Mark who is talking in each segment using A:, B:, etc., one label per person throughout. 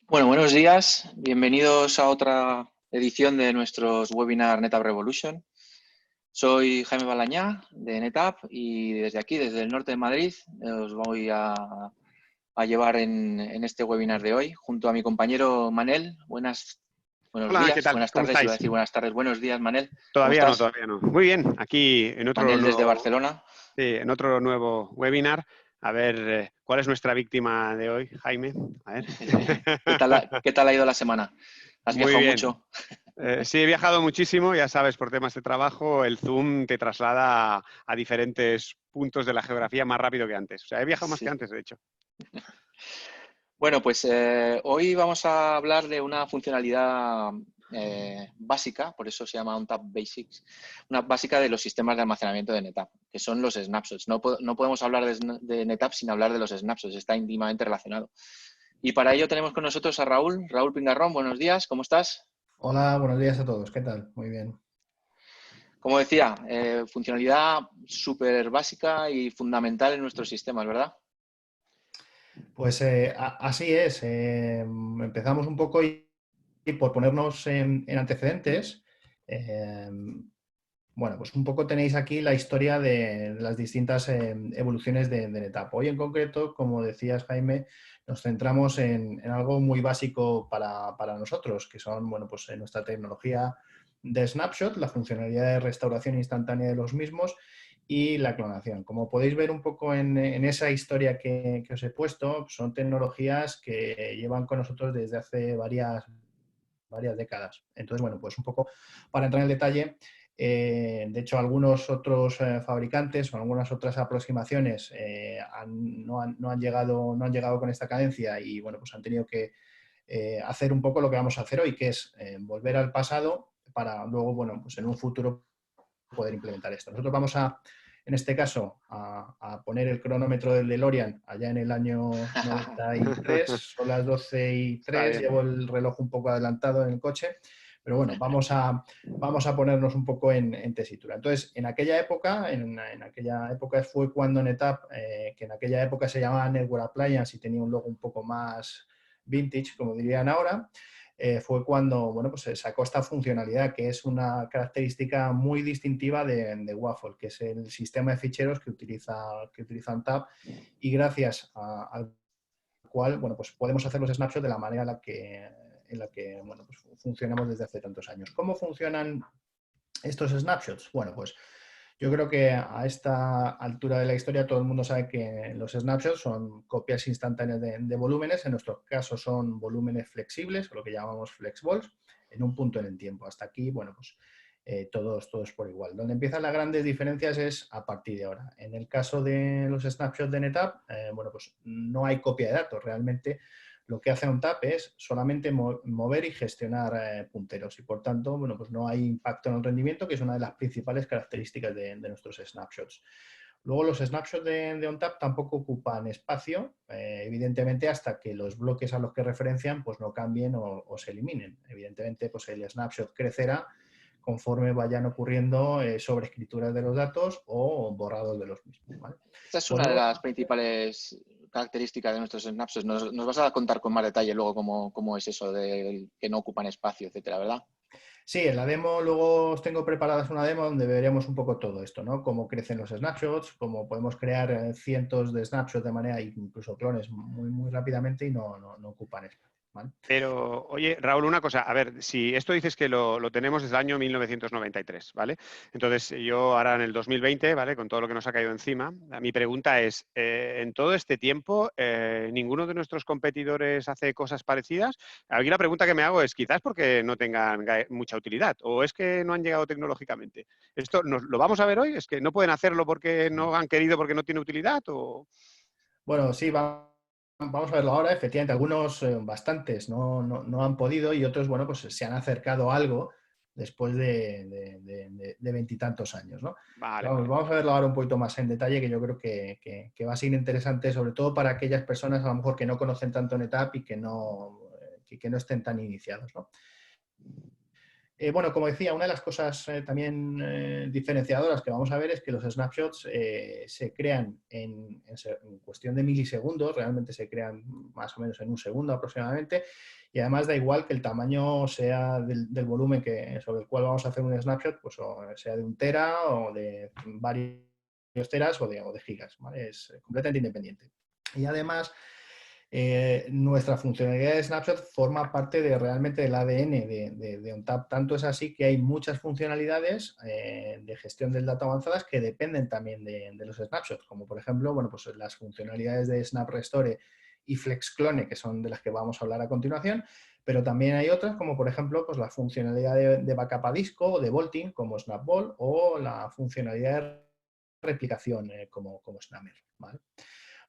A: Bueno, buenos días. Bienvenidos a otra edición de nuestros webinar NetApp Revolution. Soy Jaime Balañá de NetApp y desde aquí, desde el norte de Madrid, os voy a llevar en este webinar de hoy junto a mi compañero Manel. Buenos
B: Hola, ¿qué
A: días,
B: tal?
A: buenas
B: ¿Cómo
A: tardes. Iba a
B: estáis?
A: decir buenas tardes, buenos días, Manel. ¿Cómo
B: Todavía no,
A: estás?
B: todavía no. Muy bien, aquí
A: Manel desde Barcelona.
B: en otro nuevo webinar. A ver, ¿cuál es nuestra víctima de hoy, Jaime? A ver.
A: ¿Qué tal ha ido la semana? ¿Has
B: Muy
A: viajado
B: bien.
A: mucho?
B: Sí, he viajado muchísimo, ya sabes, por temas de trabajo, el Zoom te traslada a diferentes puntos de la geografía más rápido que antes. O sea, he viajado más que
A: Sí.
B: antes, de hecho.
A: Bueno, pues hoy vamos a hablar de una funcionalidad básica, por eso se llama ONTAP Basics, una básica de los sistemas de almacenamiento de NetApp, que son los snapshots. No podemos hablar de NetApp sin hablar de los snapshots, está íntimamente relacionado. Y para ello tenemos con nosotros a Raúl Pingarrón. Buenos días, ¿cómo estás?
C: Hola, buenos días a todos. ¿Qué tal? Muy bien.
A: Como decía, funcionalidad súper básica y fundamental en nuestros sistemas, ¿verdad?
C: Pues así es. Empezamos un poco y por ponernos en antecedentes, eh, bueno, pues un poco tenéis aquí la historia de las distintas evoluciones de NetApp. Hoy en concreto, como decías, Jaime, nos centramos en algo muy básico para nosotros, que son, bueno, pues nuestra tecnología de snapshot, la funcionalidad de restauración instantánea de los mismos y la clonación. Como podéis ver un poco en esa historia que os he puesto, son tecnologías que llevan con nosotros desde hace varias décadas. Entonces, bueno, pues un poco para entrar en el detalle, de hecho, algunos otros fabricantes o algunas otras aproximaciones no han llegado con esta cadencia y, bueno, pues han tenido que hacer un poco lo que vamos a hacer hoy, que es volver al pasado para luego, bueno, pues en un futuro poder implementar esto. Nosotros vamos en este caso, a poner el cronómetro del DeLorean allá en el año 93, son las
B: Está
C: 12:03,
B: bien.
C: llevo el reloj un poco adelantado en el coche, pero bueno, vamos a ponernos un poco en tesitura. Entonces, en aquella época fue cuando NetApp, que en aquella época se llamaba Network Appliance y tenía un logo un poco más vintage, como dirían ahora, fue cuando, bueno, pues se sacó esta funcionalidad, que es una característica muy distintiva de Waffle, que es el sistema de ficheros que utiliza ONTAP, y gracias al cual, bueno, pues podemos hacer los snapshots de la manera en la que bueno, pues funcionamos desde hace tantos años. ¿Cómo funcionan estos snapshots? Bueno, pues yo creo que a esta altura de la historia todo el mundo sabe que los snapshots son copias instantáneas de volúmenes. En nuestro caso son volúmenes flexibles, o lo que llamamos flexballs, en un punto en el tiempo. Hasta aquí, bueno, pues todos por igual. Donde empiezan las grandes diferencias es a partir de ahora. En el caso de los snapshots de NetApp, bueno, pues no hay copia de datos. Realmente lo que hace ONTAP es solamente mover y gestionar punteros y, por tanto, bueno, pues no hay impacto en el rendimiento, que es una de las principales características de nuestros snapshots. Luego, los snapshots de ONTAP tampoco ocupan espacio, evidentemente, hasta que los bloques a los que referencian pues no cambien o se eliminen. Evidentemente, pues el snapshot crecerá conforme vayan ocurriendo sobreescrituras de los datos o borrados de los mismos, ¿vale?
A: Esta es una de
C: Podemos
A: las principales características de nuestros snapshots. Nos vas a contar con más detalle luego cómo es eso de que no ocupan espacio, etcétera, ¿verdad?
C: Sí, en la demo luego os tengo preparadas una demo donde veremos un poco todo esto, ¿no? Cómo crecen los snapshots, cómo podemos crear cientos de snapshots de manera, incluso clones, muy rápidamente y no ocupan espacio, ¿vale?
B: Pero, oye, Raúl, una cosa, a ver, si esto dices que lo tenemos desde el año 1993, ¿vale? Entonces, yo ahora en el 2020, ¿vale? Con todo lo que nos ha caído encima, mi pregunta es, en todo este tiempo, ¿ninguno de nuestros competidores hace cosas parecidas? Aquí la pregunta que me hago es, quizás porque no tengan mucha utilidad, o es que no han llegado tecnológicamente. ¿Esto lo vamos a ver hoy? ¿Es que no pueden hacerlo porque no han querido, porque no tiene utilidad? ¿O?
C: Bueno, sí, vamos a verlo ahora. Efectivamente, algunos, bastantes, no han podido y otros, bueno, pues se han acercado a algo después de veintitantos años, ¿no?
B: Vale,
C: Pero
B: vale.
C: vamos a verlo ahora un poquito más en detalle, que yo creo que va a ser interesante, sobre todo para aquellas personas a lo mejor que no conocen tanto NetApp y que no estén tan iniciados, ¿no? Bueno, como decía, una de las cosas también diferenciadoras que vamos a ver es que los snapshots se crean en cuestión de milisegundos, realmente se crean más o menos en un segundo aproximadamente, y además da igual que el tamaño sea del volumen sobre el cual vamos a hacer un snapshot, pues o sea de 1 tera o de varios teras o de gigas, ¿vale? Es completamente independiente. Y además, nuestra funcionalidad de Snapshot forma parte realmente del ADN de ONTAP. Tanto es así que hay muchas funcionalidades de gestión del dato avanzadas que dependen también de los snapshots, como por ejemplo, bueno, pues las funcionalidades de Snap Restore y Flex Clone, que son de las que vamos a hablar a continuación, pero también hay otras, como por ejemplo, pues la funcionalidad de backup a disco o de vaulting, como SnapVault, o la funcionalidad de replicación, como Snapper, ¿vale?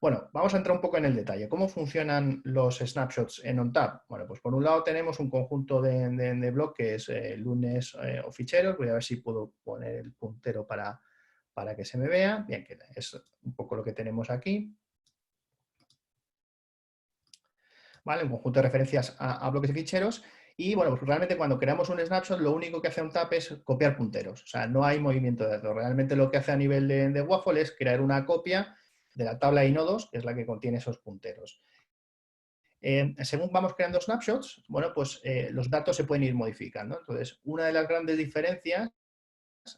C: Bueno, vamos a entrar un poco en el detalle. ¿Cómo funcionan los snapshots en ONTAP? Bueno, pues por un lado tenemos un conjunto de bloques, lunes o ficheros. Voy a ver si puedo poner el puntero para que se me vea. Bien, que es un poco lo que tenemos aquí. ¿Vale? Un conjunto de referencias a bloques de ficheros. Y bueno, pues realmente cuando creamos un snapshot, lo único que hace ONTAP es copiar punteros. O sea, no hay movimiento de datos. Realmente lo que hace a nivel de Waffle es crear una copia de la tabla de nodos, que es la que contiene esos punteros. Según vamos creando snapshots, bueno, pues los datos se pueden ir modificando. Entonces, una de las grandes diferencias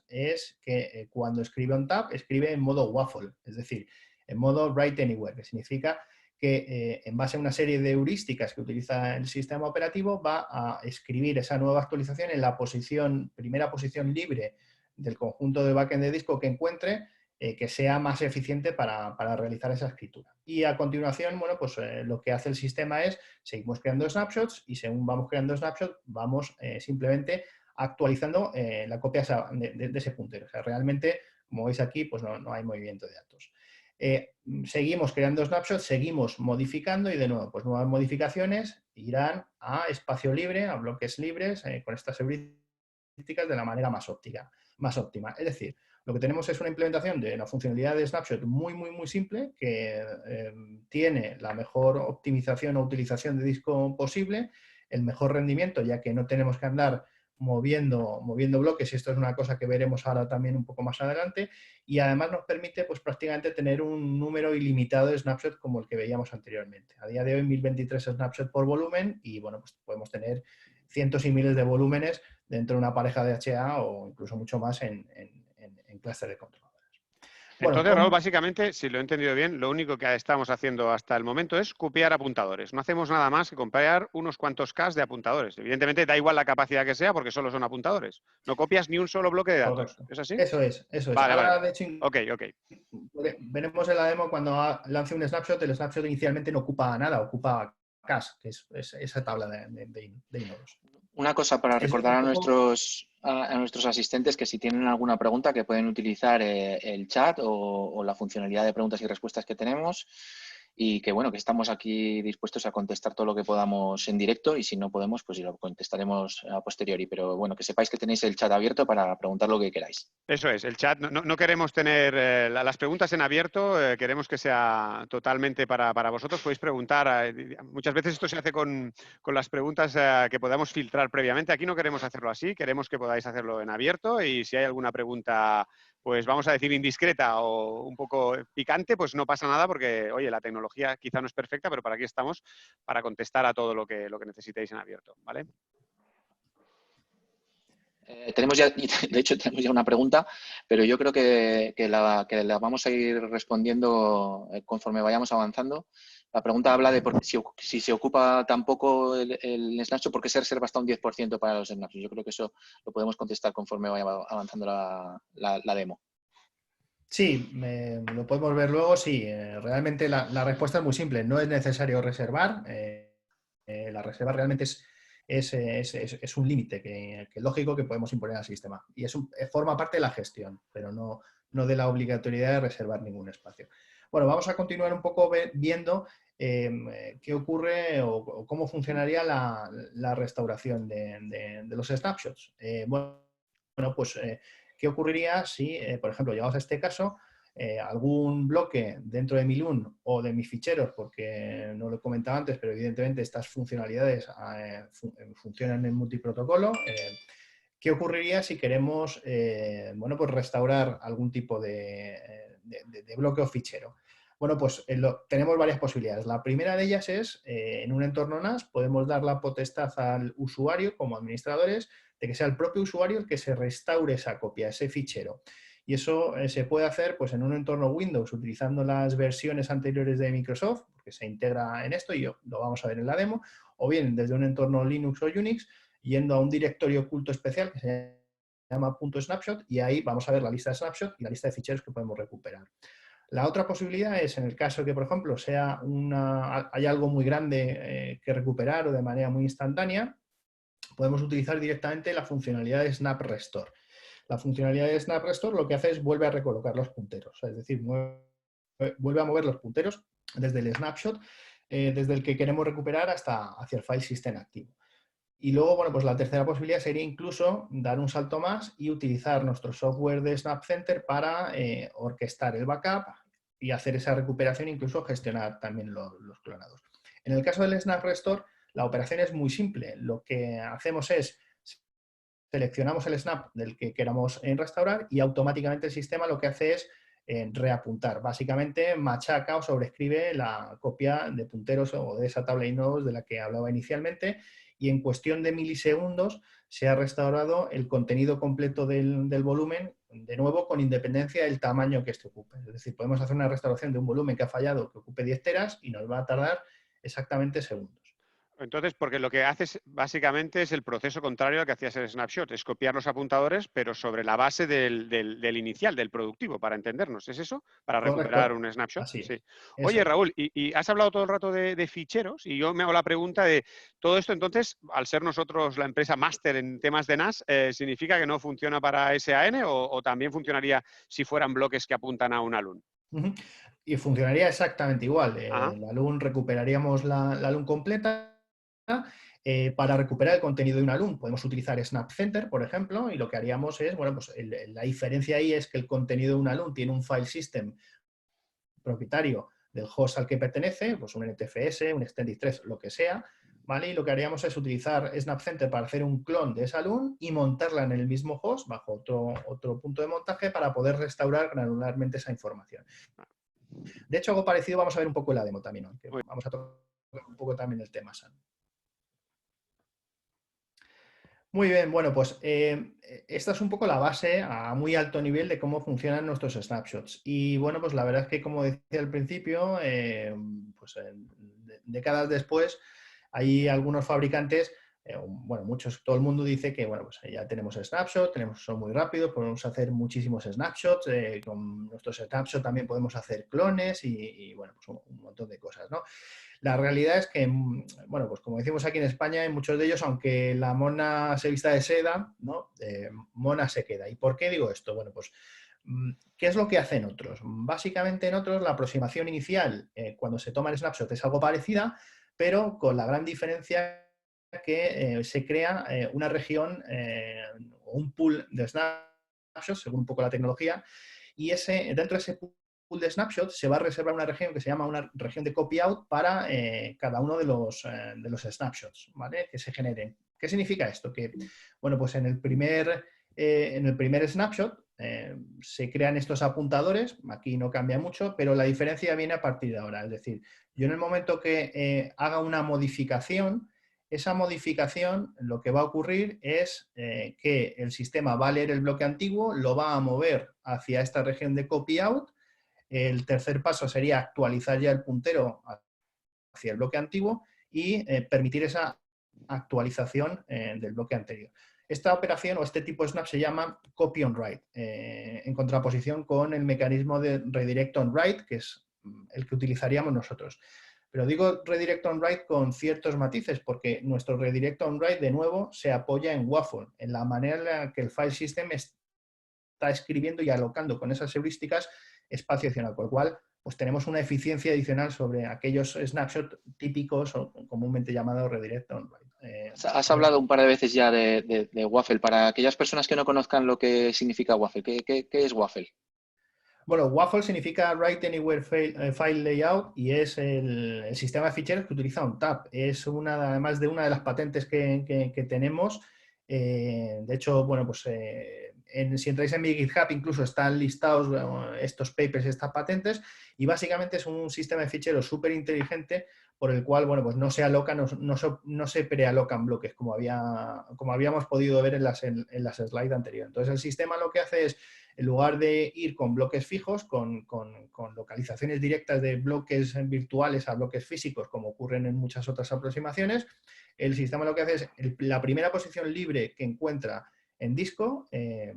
C: es que cuando escribe ONTAP, escribe en modo waffle, es decir, en modo write anywhere, que significa que en base a una serie de heurísticas que utiliza el sistema operativo, va a escribir esa nueva actualización en la primera posición libre del conjunto de backend de disco que encuentre, que sea más eficiente para realizar esa escritura. Y a continuación, bueno, pues lo que hace el sistema es, seguimos creando snapshots y según vamos creando snapshots, vamos simplemente actualizando la copia de ese puntero. O sea, realmente, como veis aquí, pues no hay movimiento de datos. Seguimos creando snapshots, seguimos modificando y de nuevo, pues nuevas modificaciones irán a espacio libre, a bloques libres, con estas heurísticas de la manera más óptima. Es decir, lo que tenemos es una implementación de una funcionalidad de snapshot muy simple que tiene la mejor optimización o utilización de disco posible, el mejor rendimiento, ya que no tenemos que andar moviendo bloques, y esto es una cosa que veremos ahora también un poco más adelante, y además nos permite pues prácticamente tener un número ilimitado de snapshots como el que veíamos anteriormente. A día de hoy 1023 snapshots por volumen y bueno, pues podemos tener cientos y miles de volúmenes dentro de una pareja de HA o incluso mucho más en clúster de controladores. Bueno,
B: Entonces, Raúl, básicamente, si lo he entendido bien, lo único que estamos haciendo hasta el momento es copiar apuntadores. No hacemos nada más que copiar unos cuantos K de apuntadores. Evidentemente, da igual la capacidad que sea porque solo son apuntadores. No copias ni un solo bloque de datos.
C: Correcto.
B: ¿Es así?
C: Eso es.
B: Vale,
C: Ahora,
B: vale.
C: de hecho,
B: Ok.
C: veremos en la demo cuando lance un snapshot, el snapshot inicialmente no ocupa nada, ocupa cache, que es esa tabla de inodos.
A: Una cosa para recordar a nuestros asistentes que si tienen alguna pregunta que pueden utilizar el chat o la funcionalidad de preguntas y respuestas que tenemos y que bueno, que estamos aquí dispuestos a contestar todo lo que podamos en directo y si no podemos, pues lo contestaremos a posteriori. Pero bueno, que sepáis que tenéis el chat abierto para preguntar lo que queráis.
B: Eso es, el chat. No queremos tener las preguntas en abierto, queremos que sea totalmente para vosotros. Podéis preguntar. Muchas veces esto se hace con las preguntas que podamos filtrar previamente. Aquí no queremos hacerlo así, queremos que podáis hacerlo en abierto y si hay alguna pregunta, pues vamos a decir indiscreta o un poco picante, pues no pasa nada porque, oye, la tecnología quizá no es perfecta, pero para aquí estamos para contestar a todo lo que necesitéis en abierto, ¿vale?
A: Tenemos ya, de hecho, tenemos ya una pregunta, pero yo creo que la vamos a ir respondiendo conforme vayamos avanzando. La pregunta habla de si se ocupa tan poco el snapshot, ¿por qué se reserva hasta un 10% para los snapshots? Yo creo que eso lo podemos contestar conforme vaya avanzando la demo.
C: Sí, lo podemos ver luego. Sí, realmente la respuesta es muy simple. No es necesario reservar. La reserva realmente es un límite que es lógico que podemos imponer al sistema. Y forma parte de la gestión, pero no de la obligatoriedad de reservar ningún espacio. Bueno, vamos a continuar un poco viendo qué ocurre o cómo funcionaría la restauración de los snapshots. Bueno, pues ¿qué ocurriría si, por ejemplo, llegamos a este caso, algún bloque dentro de mi LUN o de mis ficheros, porque no lo he comentado antes, pero evidentemente estas funcionalidades funcionan en multiprotocolo. ¿Qué ocurriría si queremos bueno, pues restaurar algún tipo de bloque o fichero? Bueno, pues tenemos varias posibilidades. La primera de ellas es, en un entorno NAS, podemos dar la potestad al usuario como administradores de que sea el propio usuario el que se restaure esa copia, ese fichero. Y eso se puede hacer pues, en un entorno Windows utilizando las versiones anteriores de Microsoft, porque se integra en esto y lo vamos a ver en la demo, o bien desde un entorno Linux o Unix, yendo a un directorio oculto especial que se llama .snapshot y ahí vamos a ver la lista de snapshot y la lista de ficheros que podemos recuperar. La otra posibilidad es en el caso que, por ejemplo, hay algo muy grande que recuperar o de manera muy instantánea, podemos utilizar directamente la funcionalidad de Snap Restore. La funcionalidad de Snap Restore lo que hace es vuelve a recolocar los punteros, es decir, vuelve a mover los punteros desde el snapshot, desde el que queremos recuperar hasta hacia el file system activo. Y luego, bueno, pues la tercera posibilidad sería incluso dar un salto más y utilizar nuestro software de Snap Center para orquestar el backup y hacer esa recuperación, incluso gestionar también los clonados. En el caso del Snap Restore, la operación es muy simple. Lo que hacemos es seleccionamos el snap del que queramos restaurar y automáticamente el sistema lo que hace es reapuntar. Básicamente machaca o sobrescribe la copia de punteros o de esa tabla de nodos de la que hablaba inicialmente y en cuestión de milisegundos se ha restaurado el contenido completo del volumen, de nuevo con independencia del tamaño que este ocupe. Es decir, podemos hacer una restauración de un volumen que ha fallado que ocupe 10 teras y nos va a tardar exactamente segundos.
B: Entonces, porque lo que haces básicamente es el proceso contrario al que hacías el snapshot, es copiar los apuntadores, pero sobre la base del inicial, del productivo, para entendernos. ¿Es eso? Para recuperar
C: Correcto.
B: un snapshot.
C: Así
B: Sí.
C: es. Eso
B: Oye,
C: es.
B: Raúl, y has hablado todo el rato de ficheros, y yo me hago la pregunta de todo esto, entonces, al ser nosotros la empresa máster en temas de NAS, ¿significa que no funciona para SAN o también funcionaría si fueran bloques que apuntan a un ALUN?
C: Uh-huh. Y funcionaría exactamente igual.
B: Ajá.
C: La LUN recuperaríamos la LUN completa. Para recuperar el contenido de una LUN podemos utilizar Snap Center, por ejemplo, y lo que haríamos es, bueno, pues la diferencia ahí es que el contenido de una LUN tiene un file system propietario del host al que pertenece, pues un NTFS, un Extended3, lo que sea, ¿vale? Y lo que haríamos es utilizar Snap Center para hacer un clon de esa LUN y montarla en el mismo host, bajo otro punto de montaje, para poder restaurar granularmente esa información. De hecho, algo parecido vamos a ver un poco en la demo también, aunque vamos a tocar un poco también el tema SAN. Muy bien, bueno, pues esta es un poco la base a muy alto nivel de cómo funcionan nuestros snapshots. Y bueno, pues la verdad es que, como decía al principio, pues décadas después, hay algunos fabricantes, bueno, todo el mundo dice que, bueno, pues ya tenemos snapshots, son muy rápidos, podemos hacer muchísimos snapshots, con nuestros snapshots también podemos hacer clones y bueno, pues un montón de cosas, ¿no? La realidad es que, bueno, pues como decimos aquí en España, en muchos de ellos, aunque la mona se vista de seda, ¿no? Mona se queda. ¿Y por qué digo esto? Bueno, pues, ¿qué es lo que hacen otros? Básicamente en otros la aproximación inicial, cuando se toma el snapshot, es algo parecida, pero con la gran diferencia que se crea una región o un pool de snapshots, según un poco la tecnología, y dentro de ese pool de snapshots se va a reservar una región que se llama una región de copy out para cada uno de los snapshots, ¿vale? Que se generen. ¿Qué significa esto? Que, bueno, pues en el primer snapshot se crean estos apuntadores, aquí no cambia mucho, pero la diferencia viene a partir de ahora. Es decir, yo en el momento que haga una modificación, esa modificación lo que va a ocurrir es que el sistema va a leer el bloque antiguo, lo va a mover hacia esta región de copy out. El tercer paso sería actualizar ya el puntero hacia el bloque antiguo y permitir esa actualización del bloque anterior. Esta operación o este tipo de snap se llama copy on write, en contraposición con el mecanismo de redirect on write, que es el que utilizaríamos nosotros. Pero digo redirect on write con ciertos matices, porque nuestro redirect on write, de nuevo, se apoya en Waffle, en la manera en la que el file system está escribiendo y alocando con esas heurísticas espacio adicional, con lo cual pues tenemos una eficiencia adicional sobre aquellos snapshots típicos o comúnmente llamados redirect on write.
A: Has hablado un par de veces ya de Waffle. Para aquellas personas que no conozcan lo que significa Waffle, ¿qué es Waffle?
C: Bueno, Waffle significa Write Anywhere File Layout y es el sistema de ficheros que utiliza ONTAP. Es además de una de las patentes que tenemos, De hecho, bueno, pues si entráis en mi GitHub incluso están listados estos papers, estas patentes, y básicamente es un sistema de ficheros súper inteligente por el cual, bueno, pues no se alocan, no se prealocan bloques como habíamos podido ver en las slides anteriores. Entonces el sistema lo que hace es, en lugar de ir con bloques fijos, con localizaciones directas de bloques virtuales a bloques físicos, como ocurren en muchas otras aproximaciones, el sistema lo que hace es la primera posición libre que encuentra en disco,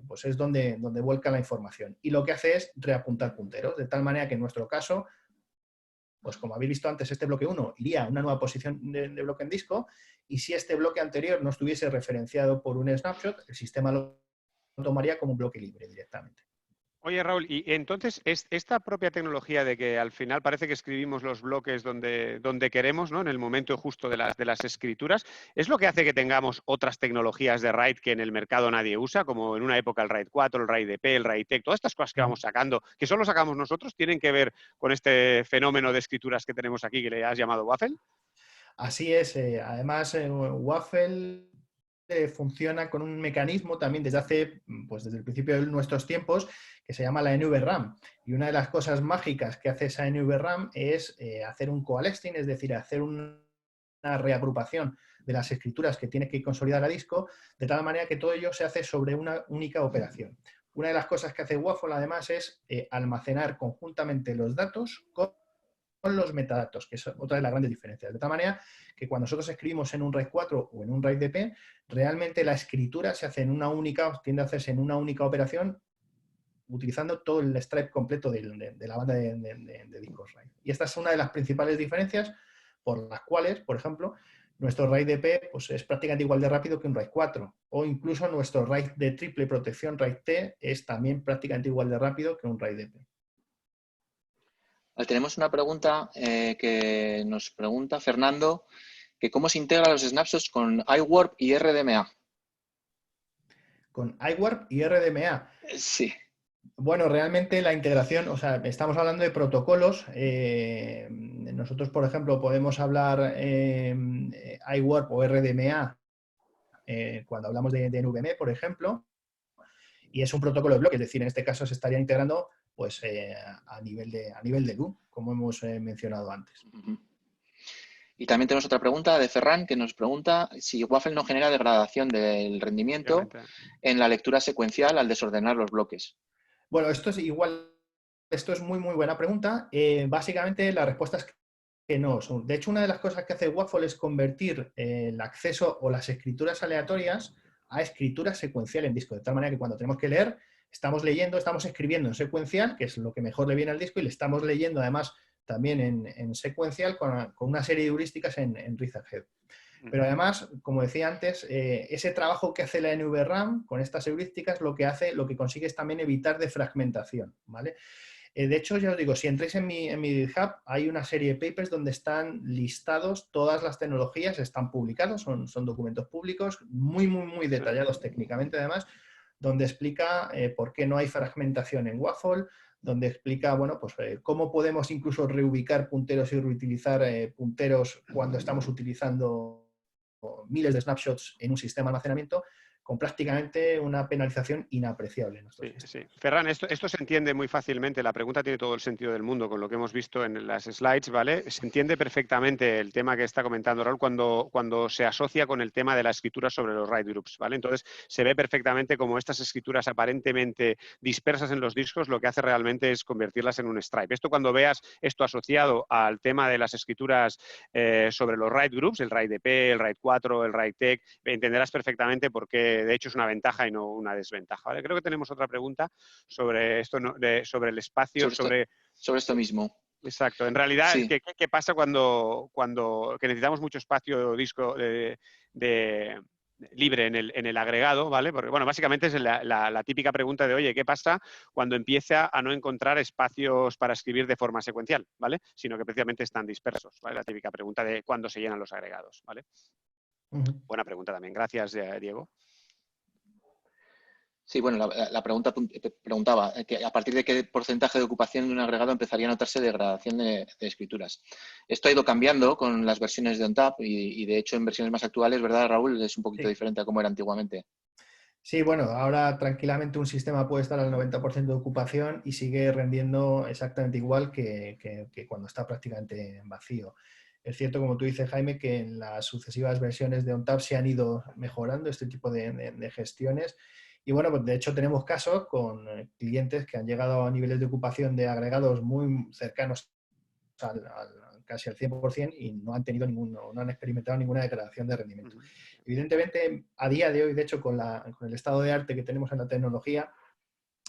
C: pues es donde vuelca la información. Y lo que hace es reapuntar punteros, de tal manera que en nuestro caso, pues como habéis visto antes, este bloque 1 iría a una nueva posición de bloque en disco, y si este bloque anterior no estuviese referenciado por un snapshot, el sistema lo tomaría como un bloque libre directamente.
B: Oye, Raúl, y entonces esta propia tecnología de que al final parece que escribimos los bloques donde queremos, ¿no? En el momento justo de las escrituras, ¿es lo que hace que tengamos otras tecnologías de RAID que en el mercado nadie usa, como en una época el RAID 4, el RAID EP, el RAID TEC, todas estas cosas que vamos sacando, que solo sacamos nosotros, tienen que ver con este fenómeno de escrituras que tenemos aquí que le has llamado Waffle?
C: Así es. Además, Waffle funciona con un mecanismo también pues desde el principio de nuestros tiempos, que se llama la NVRAM. Y una de las cosas mágicas que hace esa NVRAM es hacer un coalescing, es decir, hacer una reagrupación de las escrituras que tiene que consolidar a disco, de tal manera que todo ello se hace sobre una única operación. Una de las cosas que hace Waffle, además, es almacenar conjuntamente los datos con los metadatos, que es otra de las grandes diferencias. De tal manera que cuando nosotros escribimos en un RAID 4 o en un RAID EP, realmente la escritura se hace tiende a hacerse en una única operación, utilizando todo el stripe completo de la banda de discos RAID. Y esta es una de las principales diferencias por las cuales, por ejemplo, nuestro RAID EP pues, es prácticamente igual de rápido que un RAID 4, o incluso nuestro RAID de triple protección RAID T es también prácticamente igual de rápido que un RAID EP.
A: Tenemos una pregunta que nos pregunta Fernando, que cómo se integran los snapshots con iWarp y RDMA.
C: Con iWarp y RDMA.
A: Sí.
C: Bueno, realmente la integración, o sea, estamos hablando de protocolos. Nosotros, por ejemplo, podemos hablar iWarp o RDMA cuando hablamos de NVMe, por ejemplo, y es un protocolo de bloque, es decir, en este caso se estaría integrando pues, a nivel de loop, como hemos mencionado antes.
A: Y también tenemos otra pregunta de Ferran, que nos pregunta si Waffle no genera degradación del rendimiento en la lectura secuencial al desordenar los bloques.
C: Bueno, esto es muy, muy buena pregunta. Básicamente la respuesta es que no. De hecho, una de las cosas que hace Waffle es convertir el acceso o las escrituras aleatorias a escritura secuencial en disco, de tal manera que cuando tenemos que leer, estamos escribiendo en secuencial, que es lo que mejor le viene al disco, y le estamos leyendo además también en secuencial con una serie de heurísticas en Etherhead. Pero además, como decía antes, ese trabajo que hace la NVRAM con estas heurísticas lo que consigue es también evitar defragmentación, ¿vale? De hecho, ya os digo, si entráis en mi GitHub, hay una serie de papers donde están listados todas las tecnologías, están publicados, son documentos públicos, muy, muy, muy detallados técnicamente además, donde explica por qué no hay fragmentación en Waffle, donde explica, bueno, pues cómo podemos incluso reubicar punteros y reutilizar punteros cuando estamos utilizando miles de snapshots en un sistema de almacenamiento, con prácticamente una penalización inapreciable.
B: Sí. Ferran, esto se entiende muy fácilmente. La pregunta tiene todo el sentido del mundo con lo que hemos visto en las slides, ¿vale? Se entiende perfectamente el tema que está comentando Raúl cuando se asocia con el tema de la escritura sobre los RAID groups, ¿vale? Entonces, se ve perfectamente como estas escrituras aparentemente dispersas en los discos lo que hace realmente es convertirlas en un stripe. Esto cuando veas esto asociado al tema de las escrituras sobre los RAID groups, el RAID EP, el RAID 4, el RAID TEC, entenderás perfectamente por qué de hecho es una ventaja y no una desventaja, ¿vale? Creo que tenemos otra pregunta sobre esto, ¿no? sobre el espacio,
A: sobre esto mismo.
B: Exacto. En realidad,
A: sí.
B: ¿qué pasa cuando que necesitamos mucho espacio disco libre en el agregado, ¿vale? Porque, bueno, básicamente es la típica pregunta de, oye, ¿qué pasa cuando empieza a no encontrar espacios para escribir de forma secuencial, ¿vale? Sino que precisamente están dispersos, ¿vale? La típica pregunta de cuándo se llenan los agregados, ¿vale? Buena pregunta también. Gracias, Diego.
A: Sí, bueno, la pregunta preguntaba que a partir de qué porcentaje de ocupación de un agregado empezaría a notarse degradación de escrituras. Esto ha ido cambiando con las versiones de ONTAP y de hecho en versiones más actuales, ¿verdad, Raúl? Es un poquito
C: Sí.
A: diferente a cómo era antiguamente.
C: Sí, bueno, ahora tranquilamente un sistema puede estar al 90% de ocupación y sigue rendiendo exactamente igual que cuando está prácticamente vacío. Es cierto, como tú dices, Jaime, que en las sucesivas versiones de ONTAP se han ido mejorando este tipo de gestiones. Y bueno, pues de hecho tenemos casos con clientes que han llegado a niveles de ocupación de agregados muy cercanos casi al 100% y no han tenido no han experimentado ninguna degradación de rendimiento. Evidentemente, a día de hoy, de hecho, con el estado de arte que tenemos en la tecnología,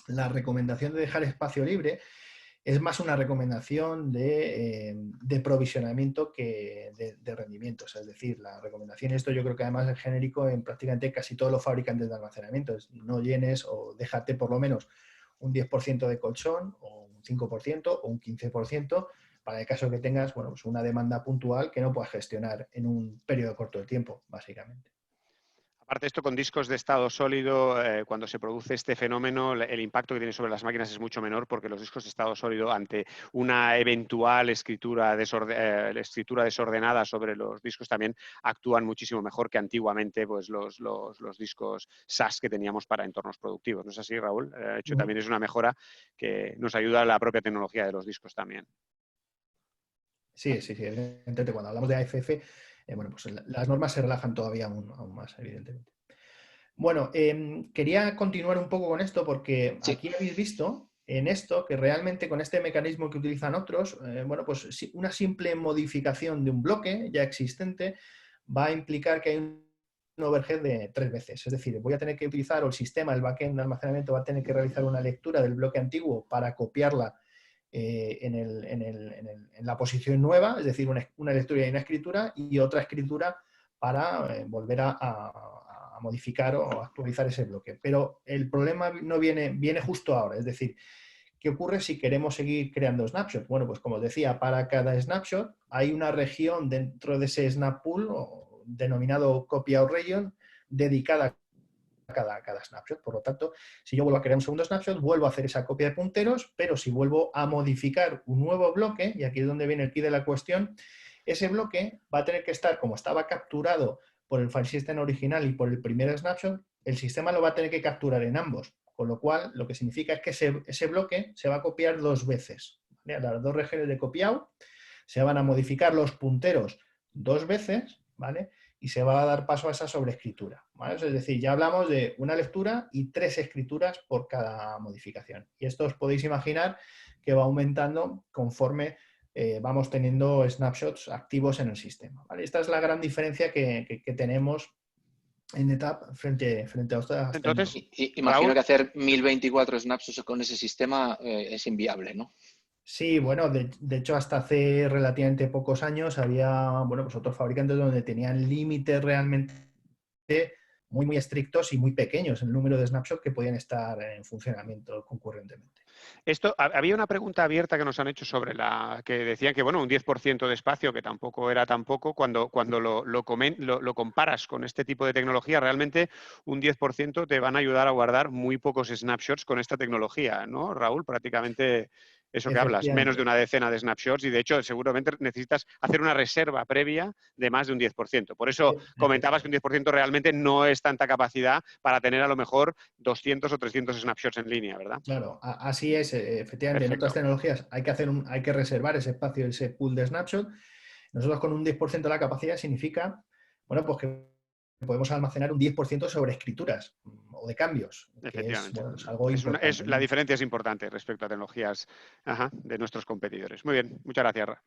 C: la recomendación de dejar espacio libre es más una recomendación de provisionamiento que de rendimientos. Es decir, la recomendación, esto yo creo que además es genérico en prácticamente casi todos los fabricantes de almacenamiento. No llenes o déjate por lo menos un 10% de colchón o un 5% o un 15% para el caso que tengas, bueno, pues una demanda puntual que no puedas gestionar en un periodo corto de tiempo, básicamente.
B: Aparte, esto con discos de estado sólido, cuando se produce este fenómeno, el impacto que tiene sobre las máquinas es mucho menor porque los discos de estado sólido, ante una eventual escritura desordenada sobre los discos, también actúan muchísimo mejor que antiguamente pues, los discos SAS que teníamos para entornos productivos. ¿No es así, Raúl? De hecho, también es una mejora que nos ayuda a la propia tecnología de los discos también.
C: Sí, evidentemente cuando hablamos de AFF, bueno, pues las normas se relajan todavía aún más, evidentemente. Bueno, quería continuar un poco con esto porque
A: Sí.
C: aquí habéis visto en esto que realmente con este mecanismo que utilizan otros, bueno, pues una simple modificación de un bloque ya existente va a implicar que hay un overhead de 3 veces. Es decir, voy a tener que utilizar, o el sistema, el backend de almacenamiento va a tener que realizar una lectura del bloque antiguo para copiarla en la posición nueva, es decir, una lectura y una escritura, y otra escritura para volver a modificar o actualizar ese bloque. Pero el problema no viene justo ahora, es decir, ¿qué ocurre si queremos seguir creando snapshots? Bueno, pues como os decía, para cada snapshot hay una región dentro de ese snap pool, denominado copy out region, dedicada cada snapshot. Por lo tanto, si yo vuelvo a crear un segundo snapshot, vuelvo a hacer esa copia de punteros, pero si vuelvo a modificar un nuevo bloque, y aquí es donde viene el quid de la cuestión, ese bloque va a tener que estar, como estaba capturado por el file system original y por el primer snapshot, el sistema lo va a tener que capturar en ambos. Con lo cual, lo que significa es que ese bloque se va a copiar 2 veces. ¿Vale? A las 2 regiones de copiado se van a modificar los punteros 2 veces, ¿vale? Y se va a dar paso a esa sobreescritura, ¿vale? Es decir, ya hablamos de una lectura y 3 escrituras por cada modificación. Y esto os podéis imaginar que va aumentando conforme vamos teniendo snapshots activos en el sistema, ¿vale? Esta es la gran diferencia que tenemos en NetApp frente a otras
B: Entonces,
C: tecnologías.
A: Imagino
B: Raúl,
A: que hacer 1024 snapshots con ese sistema es inviable, ¿no?
C: Sí, bueno, de hecho hasta hace relativamente pocos años había, bueno, pues otros fabricantes donde tenían límites realmente muy estrictos y muy pequeños en el número de snapshots que podían estar en funcionamiento concurrentemente.
B: había una pregunta abierta que nos han hecho sobre que decían que, bueno, un 10% de espacio, que tampoco era tampoco, cuando lo comparas con este tipo de tecnología, realmente un 10% te van a ayudar a guardar muy pocos snapshots con esta tecnología, ¿no, Raúl? Prácticamente eso que hablas, menos de
C: Efectivamente.
B: una decena de snapshots y, de hecho, seguramente necesitas hacer una reserva previa de más de un 10%. Por eso comentabas que un 10% realmente no es tanta capacidad para tener a lo mejor 200 o 300 snapshots en línea, ¿verdad?
C: Claro, así es. Efectivamente, en otras
B: Perfecto.
C: tecnologías hay que reservar ese espacio, ese pool de snapshot. Nosotros con un 10% de la capacidad significa, bueno, pues que podemos almacenar un 10% sobre escrituras o de cambios, que es,
B: Efectivamente.
C: bueno, es algo importante,
B: La
C: ¿no?
B: diferencia es importante respecto a tecnologías de nuestros competidores. Muy bien, muchas gracias.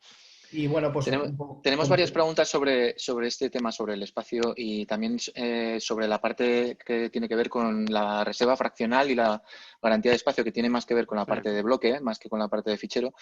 C: Y bueno, pues
A: Tenemos,
C: un poco
A: tenemos
C: como
A: varias preguntas sobre este tema, sobre el espacio y también sobre la parte que tiene que ver con la reserva fraccional y la garantía de espacio que tiene más que ver con la parte de bloque, más que con la parte de fichero.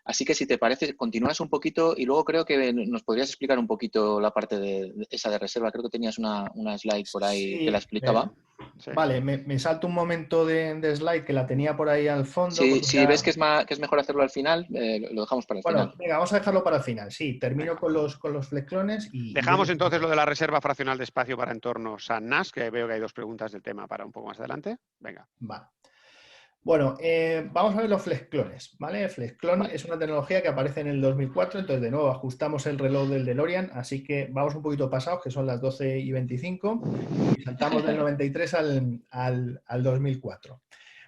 A: Así que si te parece, continúas un poquito y luego creo que nos podrías explicar un poquito la parte de esa de reserva. Creo que tenías una slide por ahí que la
C: Sí,
A: explicaba.
B: Sí.
C: vale, me salto un momento de slide que la tenía por ahí al fondo.
A: Sí,
C: Porque
A: si ves que es mejor hacerlo al final, lo dejamos para el
C: bueno,
A: final.
C: venga, vamos a dejarlo para el final. Sí, termino
B: Venga.
C: con los flexclones y
B: Dejamos
C: vemos un
B: entonces
C: poco.
B: lo de la reserva fraccional de espacio para entornos SAN-NAS, que veo que hay 2 preguntas del tema para un poco más adelante. Venga.
C: Vale. Bueno, vamos a ver los FlexClones, ¿vale? FlexClone
A: Vale.
C: es una tecnología que aparece en el 2004, entonces de nuevo ajustamos el reloj del DeLorean, así que vamos un poquito pasados, que son las 12:25, y saltamos del 93 al 2004.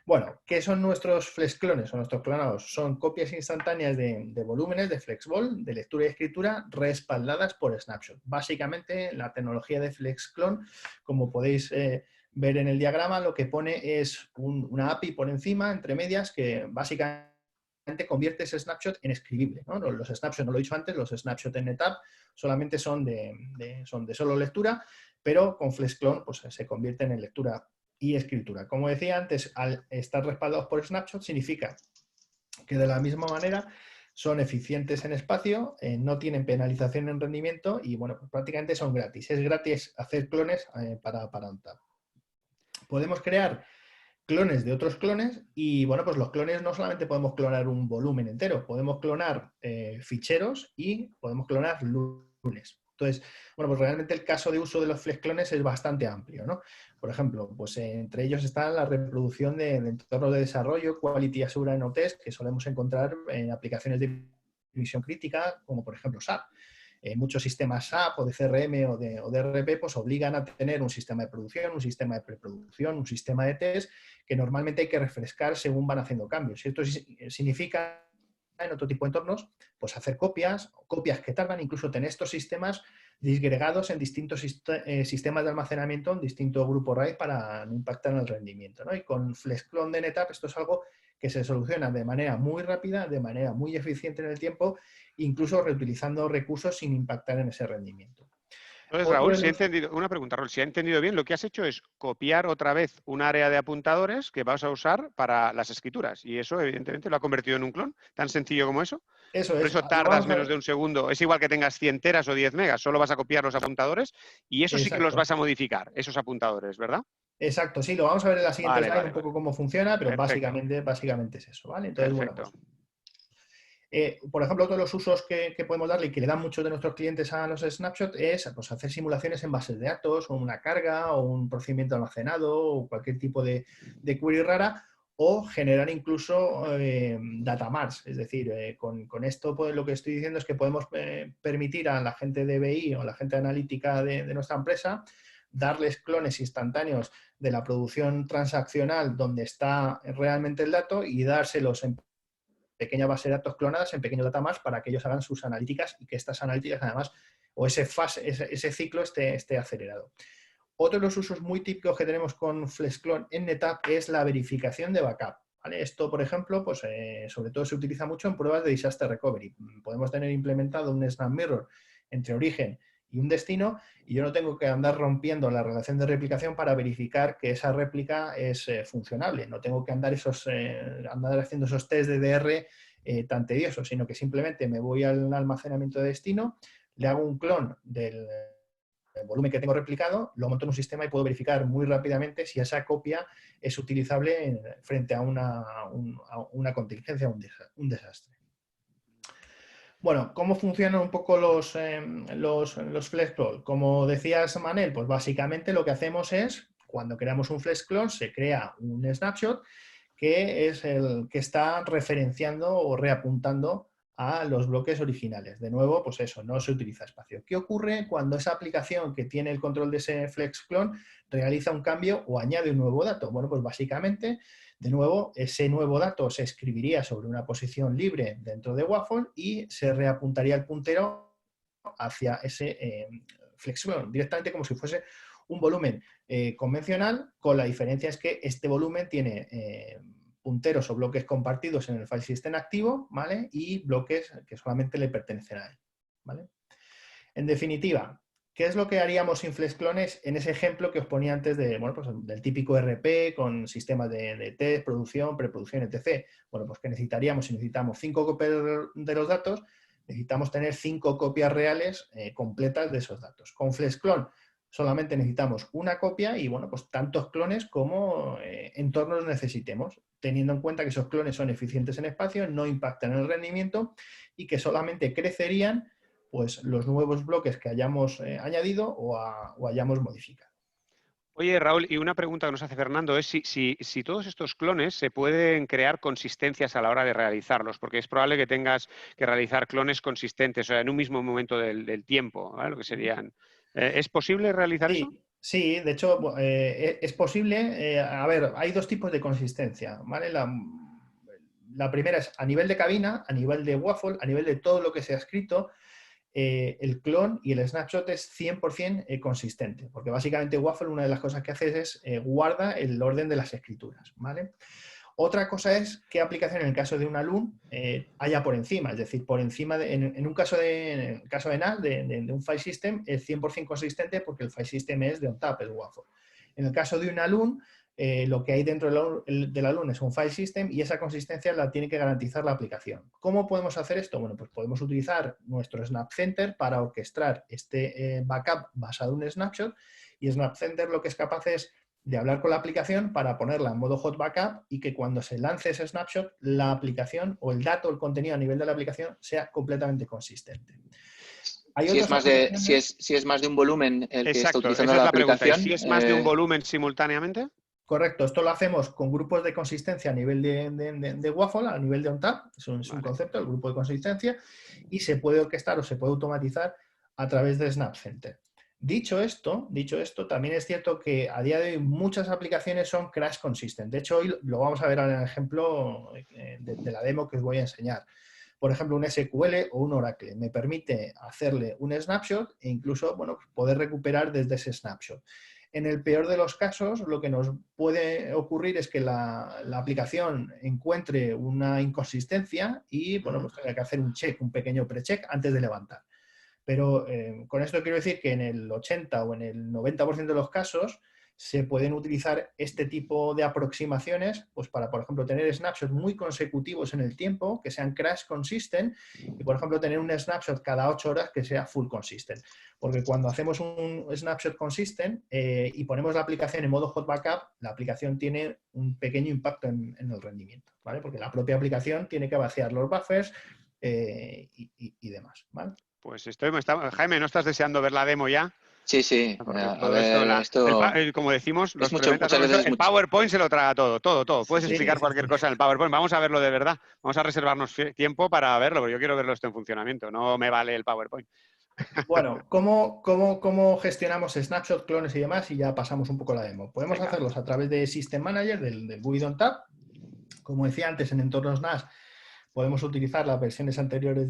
C: Bueno, ¿qué son nuestros FlexClones o nuestros clonados? Son copias instantáneas de volúmenes de FlexVol, de lectura y escritura, respaldadas por Snapshot. Básicamente, la tecnología de FlexClone, como podéis ver en el diagrama, lo que pone es una API por encima, entre medias, que básicamente convierte ese snapshot en escribible, ¿no? Los snapshots, no lo he dicho antes, los snapshots en NetApp solamente son de solo lectura, pero con FlexClone pues, se convierten en lectura y escritura. Como decía antes, al estar respaldados por Snapshot significa que de la misma manera son eficientes en espacio, no tienen penalización en rendimiento y bueno, pues prácticamente son gratis. Es gratis hacer clones para ONTAP. Podemos crear clones de otros clones y bueno, pues los clones no solamente podemos clonar un volumen entero, podemos clonar ficheros y podemos clonar lunes. Entonces, bueno, pues realmente el caso de uso de los FlexClones es bastante amplio, ¿no? Por ejemplo, pues entre ellos está la reproducción de entornos de desarrollo, Quality Assurance o Test, que solemos encontrar en aplicaciones de misión crítica, como por ejemplo SAP. Muchos sistemas SAP o de CRM o de ERP pues obligan a tener un sistema de producción, un sistema de preproducción, un sistema de test que normalmente hay que refrescar según van haciendo cambios. Esto significa en otro tipo de entornos pues hacer copias que tardan, incluso tener estos sistemas disgregados en distintos sistemas de almacenamiento en distintos grupos RAID para no impactar en el rendimiento, ¿no? Y con FlexClone de NetApp esto es algo que se soluciona de manera muy rápida, de manera muy eficiente en el tiempo, incluso reutilizando recursos sin impactar en ese rendimiento.
B: Entonces,
C: Otro
B: Raúl,
C: de
B: si he
C: los...
B: entendido, una pregunta, Raúl, si he entendido bien, lo que has hecho es copiar otra vez un área de apuntadores que vas a usar para las escrituras. Y eso, evidentemente, lo ha convertido en un clon. Tan sencillo como eso.
C: Eso
B: Por
C: es,
B: eso
C: lo
B: tardas
C: vamos a
B: menos
C: ver.
B: de un segundo. Es igual que tengas 100 teras o 10 megas, solo vas a copiar los apuntadores y eso sí que los
C: Exacto.
B: vas a modificar, esos apuntadores, ¿verdad?
C: Exacto, sí, lo vamos a ver en la siguiente
B: Vale,
C: slide un
B: vale,
C: poco
B: vale.
C: cómo funciona, pero
B: Perfecto,
C: básicamente es eso, ¿vale? Entonces, bueno,
B: perfecto.
C: pues por ejemplo, otro de los usos que podemos darle y que le dan muchos de nuestros clientes a los snapshots es pues, hacer simulaciones en bases de datos o una carga o un procedimiento almacenado o cualquier tipo de query rara o generar incluso data marts. Es decir, con esto pues, lo que estoy diciendo es que podemos permitir a la gente de BI o a la gente analítica de nuestra empresa darles clones instantáneos de la producción transaccional donde está realmente el dato y dárselos en pequeña base de datos clonadas en pequeños datamarts para que ellos hagan sus analíticas y que estas analíticas además o ese ciclo esté acelerado. Otro de los usos muy típicos que tenemos con FlexClone en NetApp es la verificación de backup. ¿Vale? Esto, por ejemplo, pues, sobre todo se utiliza mucho en pruebas de disaster recovery. Podemos tener implementado un Snap Mirror entre origen y un destino y yo no tengo que andar rompiendo la relación de replicación para verificar que esa réplica es funcionable. No tengo que andar haciendo esos test de DR tan tediosos, sino que simplemente me voy al almacenamiento de destino, le hago un clon del volumen que tengo replicado, lo monto en un sistema y puedo verificar muy rápidamente si esa copia es utilizable frente a una contingencia, un desastre. Bueno, ¿cómo funcionan un poco los FlexClone? Como decías, Manel, pues básicamente lo que hacemos es, cuando creamos un FlexClone, se crea un snapshot que es el que está referenciando o reapuntando a los bloques originales. De nuevo, pues eso, no se utiliza espacio. ¿Qué ocurre cuando esa aplicación que tiene el control de ese FlexClone realiza un cambio o añade un nuevo dato? Bueno, pues básicamente, de nuevo, ese nuevo dato se escribiría sobre una posición libre dentro de Waffle y se reapuntaría el puntero hacia ese FlexClone, directamente como si fuese un volumen convencional, con la diferencia es que este volumen tiene punteros o bloques compartidos en el file system activo, ¿vale? Y bloques que solamente le pertenecen a él, ¿vale? En definitiva, ¿Qué es lo que haríamos sin FlexClones en ese ejemplo que os ponía antes de, bueno, pues del típico RP con sistemas de test, producción, preproducción, etc.? Bueno, pues que necesitaríamos, si necesitamos 5 copias de los datos, necesitamos tener 5 copias reales completas de esos datos. Con FlexClone solamente necesitamos una copia y, bueno, pues tantos clones como entornos necesitemos, teniendo en cuenta que esos clones son eficientes en espacio, no impactan en el rendimiento y que solamente crecerían pues los nuevos bloques que hayamos añadido o hayamos modificado.
B: Oye, Raúl, y una pregunta que nos hace Fernando es si todos estos clones se pueden crear consistencias a la hora de realizarlos, porque es probable que tengas que realizar clones consistentes, o sea, en un mismo momento del tiempo, ¿vale? Lo que serían. ¿Es posible realizar eso?
C: Sí, sí, de hecho es posible. A ver, hay dos tipos de consistencia, ¿vale? La primera es a nivel de cabina, a nivel de waffle, a nivel de todo lo que se ha escrito. El clon y el snapshot es 100% consistente, porque básicamente Waffle una de las cosas que hace es guarda el orden de las escrituras, ¿vale? Otra cosa es qué aplicación en el caso de un alum haya por encima, es decir, por encima en un caso en el caso de NAS, de un file system, es 100% consistente porque el file system es de ONTAP, el Waffle. En el caso de un alum, lo que hay dentro del alumno es un file system y esa consistencia la tiene que garantizar la aplicación. ¿Cómo podemos hacer esto? Bueno, pues podemos utilizar nuestro Snap Center para orquestar este backup basado en un snapshot y Snap Center lo que es capaz es de hablar con la aplicación para ponerla en modo hot backup y que cuando se lance ese snapshot, la aplicación o el dato, el contenido a nivel de la aplicación sea completamente consistente. Hay
A: Si es
C: otras
A: más de,
C: aplicaciones.
A: si es más de un volumen el que está
B: Exacto,
A: utilizando
B: esa es
A: la
B: la pregunta. ¿Y si
A: aplicación,
B: es más de un volumen simultáneamente?
C: Correcto, esto lo hacemos con grupos de consistencia a nivel de Waffle, a nivel de ONTAP, es un
B: Vale.
C: concepto, el grupo de consistencia, y se puede orquestar o se puede automatizar a través de Snap Center. Dicho esto, también es cierto que a día de hoy muchas aplicaciones son crash consistent. De hecho, hoy lo vamos a ver en el ejemplo de la demo que os voy a enseñar. Por ejemplo, un SQL o un Oracle me permite hacerle un snapshot e incluso, bueno, poder recuperar desde ese snapshot. En el peor de los casos, lo que nos puede ocurrir es que la aplicación encuentre una inconsistencia y, bueno, pues tenga que hacer un check, un pequeño pre-check antes de levantar. Pero con esto quiero decir que en el 80 o en el 90% de los casos se pueden utilizar este tipo de aproximaciones pues para, por ejemplo, tener snapshots muy consecutivos en el tiempo, que sean crash consistent, y, por ejemplo, tener un snapshot cada 8 horas que sea full consistent. Porque cuando hacemos un snapshot consistent y ponemos la aplicación en modo hot backup, la aplicación tiene un pequeño impacto en el rendimiento, ¿vale? Porque la propia aplicación tiene que vaciar los buffers y demás, ¿vale?
B: Pues Jaime, ¿no estás deseando ver la demo ya?
A: sí, sí.
B: Porque
A: A
B: todo esto,
A: ver, esto
B: como decimos,
A: es
B: los
A: mucho,
B: preventas,
A: muchas veces es
B: el
A: mucho.
B: PowerPoint se lo traga todo. Puedes
C: Sí,
B: explicar
C: sí,
B: cualquier
C: sí.
B: cosa en el PowerPoint. Vamos a verlo de verdad. Vamos a reservarnos tiempo para verlo, porque yo quiero verlo esto en funcionamiento. No me vale el PowerPoint.
C: Bueno, ¿cómo gestionamos snapshot, clones y demás? Y ya pasamos un poco a la demo. Podemos
B: Venga.
C: hacerlos a través de System Manager, del GUID ONTAP. Como decía antes, en entornos NAS podemos utilizar las versiones anteriores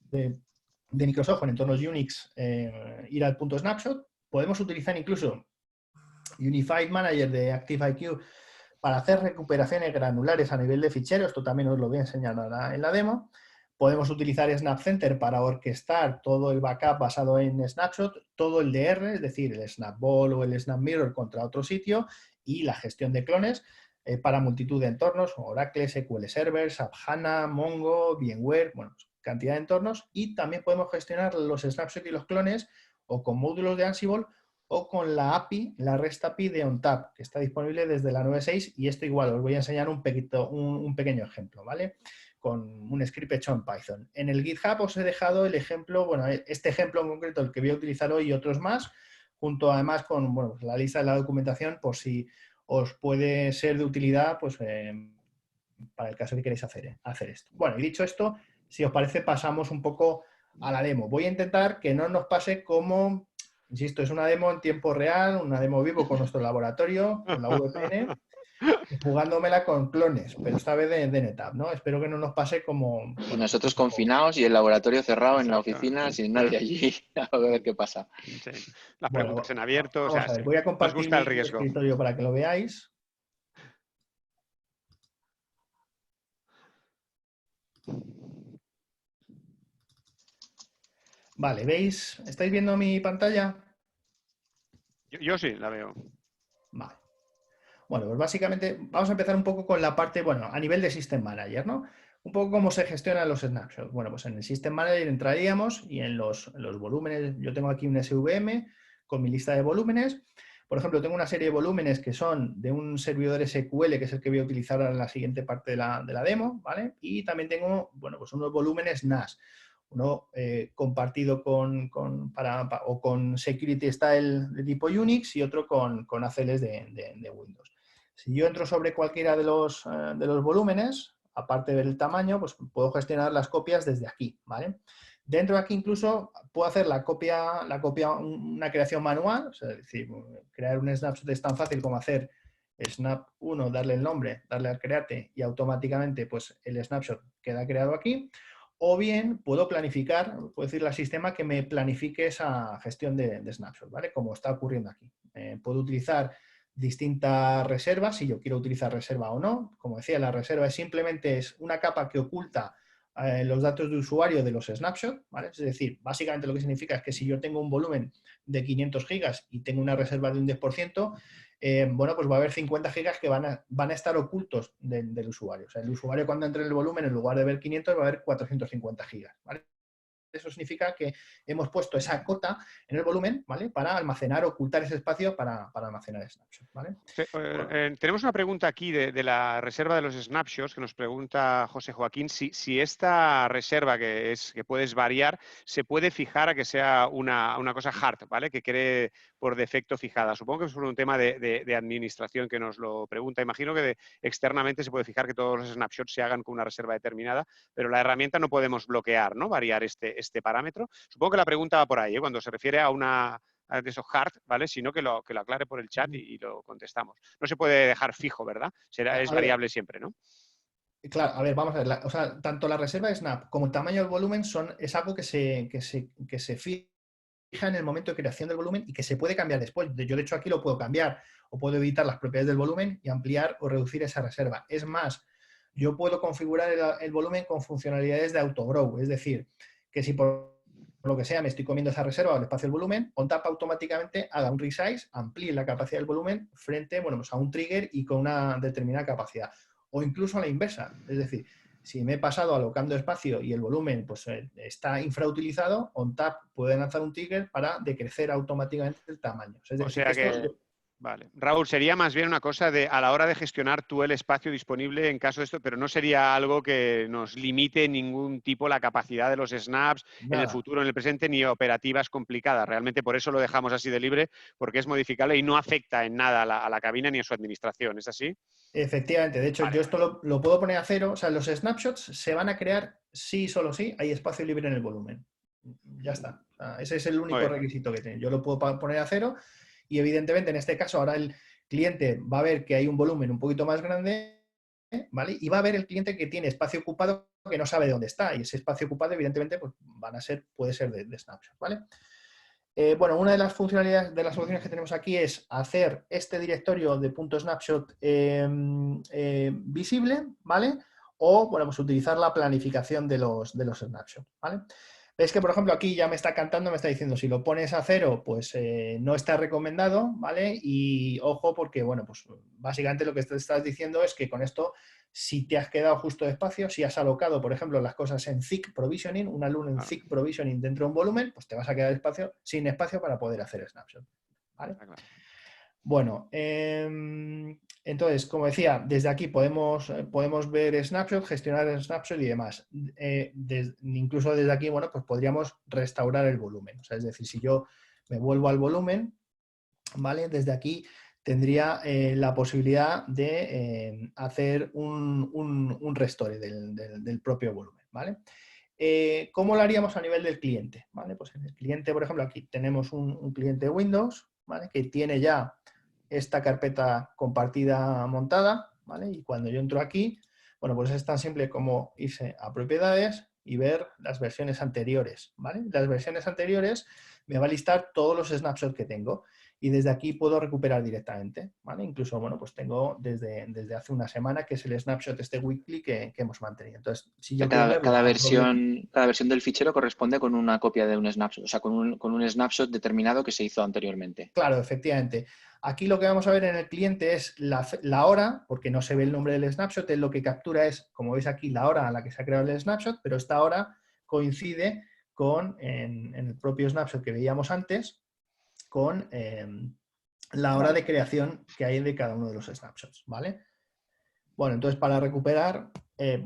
C: de Microsoft, en entornos Unix, ir al punto snapshot. Podemos utilizar incluso Unified Manager de ActiveIQ para hacer recuperaciones granulares a nivel de ficheros. Esto también os lo voy a enseñar ahora en la demo. Podemos utilizar Snap Center para orquestar todo el backup basado en Snapshot, todo el DR, es decir, el Snapball o el Snap Mirror contra otro sitio y la gestión de clones para multitud de entornos, Oracle, SQL Server, SAP HANA, Mongo, VMware, bueno, cantidad de entornos. Y también podemos gestionar los snapshots y los clones o con módulos de Ansible o con la API, la REST API de ONTAP, que está disponible desde la 9.6 y esto igual os voy a enseñar un pequeño ejemplo, ¿vale? Con un script hecho en Python. En el GitHub os he dejado el ejemplo, bueno, este ejemplo en concreto, el que voy a utilizar hoy y otros más, junto además con bueno, la lista de la documentación por si os puede ser de utilidad pues, para el caso que queréis hacer esto. Bueno, y dicho esto, si os parece pasamos un poco a la demo. Voy a intentar que no nos pase como, insisto, es una demo en tiempo real, una demo vivo con nuestro laboratorio, con la VPN, jugándomela con clones, pero esta vez de NetApp, ¿no? Espero que no nos pase como,
A: Y
C: bueno,
A: nosotros
C: un poco.
A: confinados y el laboratorio cerrado en la
B: Exacto.
A: oficina sin nadie allí. A ver qué pasa.
B: Sí. Las preguntas
C: Bueno,
B: en abierto, o
C: vamos
B: sea,
C: a ver,
B: sí.
C: voy a
B: Nos
C: compartir
B: gusta el
C: mi
B: riesgo.
C: escritorio para que lo veáis. Vale, ¿veis? ¿Estáis viendo mi pantalla?
B: Yo sí, la veo.
C: Vale. Bueno, pues básicamente vamos a empezar un poco con la parte, bueno, a nivel de System Manager, ¿no? Un poco cómo se gestionan los snapshots. Bueno, pues en el System Manager entraríamos y en los volúmenes, yo tengo aquí un SVM con mi lista de volúmenes. Por ejemplo, tengo una serie de volúmenes que son de un servidor SQL, que es el que voy a utilizar ahora en la siguiente parte de la demo, ¿vale? Y también tengo, bueno, pues unos volúmenes NAS. Uno compartido o con Security Style de tipo Unix y otro con ACLs de Windows. Si yo entro sobre cualquiera de los volúmenes, aparte del tamaño, pues puedo gestionar las copias desde aquí, ¿vale? Dentro de aquí incluso puedo hacer una creación manual, es decir, crear un snapshot es tan fácil como hacer snap 1, darle el nombre, darle al create y automáticamente pues el snapshot queda creado aquí. O bien puedo planificar, puedo decirle al sistema que me planifique esa gestión de snapshot, ¿vale? Como está ocurriendo aquí. Puedo utilizar distintas reservas, si yo quiero utilizar reserva o no. Como decía, la reserva simplemente es una capa que oculta los datos de usuario de los snapshots, ¿vale? Es decir, básicamente lo que significa es que si yo tengo un volumen de 500 gigas y tengo una reserva de un 10%, bueno, pues va a haber 50 gigas que van a estar ocultos del usuario. O sea, el usuario cuando entre en el volumen, en lugar de ver 500, va a ver 450 gigas, ¿vale? Eso significa que hemos puesto esa cota en el volumen, ¿vale? Para almacenar, ocultar ese espacio para almacenar snapshots, ¿vale? Bueno,
B: Tenemos una pregunta aquí de la reserva de los snapshots que nos pregunta José Joaquín si esta reserva que puedes variar se puede fijar a que sea una cosa hard, ¿vale? Que quede por defecto fijada. Supongo que es por un tema de administración que nos lo pregunta. Imagino que externamente se puede fijar que todos los snapshots se hagan con una reserva determinada, pero la herramienta no podemos bloquear, ¿no? Variar este parámetro. Supongo que la pregunta va por ahí, ¿eh? Cuando se refiere a una de esos hard, ¿vale? Sino que lo aclare por el chat y lo contestamos. No se puede dejar fijo, ¿verdad? Es
C: a ver,
B: variable siempre, ¿no?
C: claro, a ver, vamos a ver. O sea, tanto la reserva de Snap como el tamaño del volumen es algo que se fija en el momento de creación del volumen y que se puede cambiar después. Yo, de hecho, aquí lo puedo cambiar o puedo editar las propiedades del volumen y ampliar o reducir esa reserva. Es más, yo puedo configurar el volumen con funcionalidades de autogrow, es decir, que si por lo que sea me estoy comiendo esa reserva o el espacio del volumen, ONTAP automáticamente haga un resize, amplíe la capacidad del volumen frente, bueno, pues a un trigger y con una determinada capacidad. O incluso a la inversa, es decir, si me he pasado alocando espacio y el volumen pues, está infrautilizado, ONTAP puede lanzar un trigger para decrecer automáticamente el tamaño. Es decir,
B: O sea que, vale. Raúl, sería más bien una cosa de a la hora de gestionar tú el espacio disponible en caso de esto, pero no sería algo que nos limite en ningún tipo la capacidad de los snaps en el
C: nada.
B: futuro, en el presente, ni operativas complicadas. Realmente por eso lo dejamos así de libre, porque es modificable y no afecta en nada a la cabina ni a su administración. ¿Es así?
C: Efectivamente, de hecho,
B: Vale,
C: yo
B: vale.
C: esto lo puedo poner a cero. O sea, los snapshots se van a crear sí, solo sí, hay espacio libre en el volumen. Ya está. O sea, ese es el
B: Muy
C: único
B: bien.
C: requisito que tiene. Yo lo puedo poner a cero y evidentemente en este caso ahora el cliente va a ver que hay un volumen un poquito más grande, ¿vale? Y va a ver el cliente que tiene espacio ocupado que no sabe de dónde está. Y ese espacio ocupado, evidentemente, pues puede ser de snapshot, ¿vale? Bueno, una de las funcionalidades de las soluciones que tenemos aquí es hacer este directorio de .snapshot visible, ¿vale? O, bueno, pues utilizar la planificación de los snapshots, ¿vale? Veis que, por ejemplo, aquí ya me está cantando, me está diciendo, si lo pones a cero, pues no está recomendado, ¿vale? Y ojo, porque, bueno, pues básicamente lo que te estás diciendo es que con esto, si te has quedado justo de espacio, si has alocado, por ejemplo, las cosas en thick provisioning, un alumno en
B: Claro,
C: thick provisioning dentro de un volumen, pues te vas a quedar sin espacio para poder hacer snapshot, ¿vale?
B: está claro.
C: Bueno, entonces, como decía, desde aquí podemos ver snapshot, gestionar snapshot y demás. Incluso desde aquí, bueno, pues podríamos restaurar el volumen. O sea, es decir, si yo me vuelvo al volumen, ¿vale? Desde aquí tendría la posibilidad de hacer un restore del propio volumen, ¿vale? ¿Cómo lo haríamos a nivel del cliente? ¿Vale? Pues en el cliente, por ejemplo, aquí tenemos un cliente Windows, ¿vale? Que tiene ya esta carpeta compartida montada, ¿vale? Y cuando yo entro aquí, bueno, pues es tan simple como irse a propiedades y ver las versiones anteriores, ¿vale? Las versiones anteriores me va a listar todos los snapshots que tengo. y desde aquí puedo recuperar directamente, ¿vale? Incluso, bueno, pues tengo desde hace una semana, que es el snapshot este weekly que hemos mantenido. Entonces, si yo quiero verlo,
A: Cada versión del fichero corresponde con una copia de un snapshot, o sea, con un snapshot determinado que se hizo anteriormente.
C: Claro, efectivamente. Aquí lo que vamos a ver en el cliente es la hora, porque no se ve el nombre del snapshot, él lo que captura es, como veis aquí, la hora a la que se ha creado el snapshot, pero esta hora coincide con, en el propio snapshot que veíamos antes, con la hora de creación que hay de cada uno de los snapshots, ¿vale? Bueno, entonces para recuperar,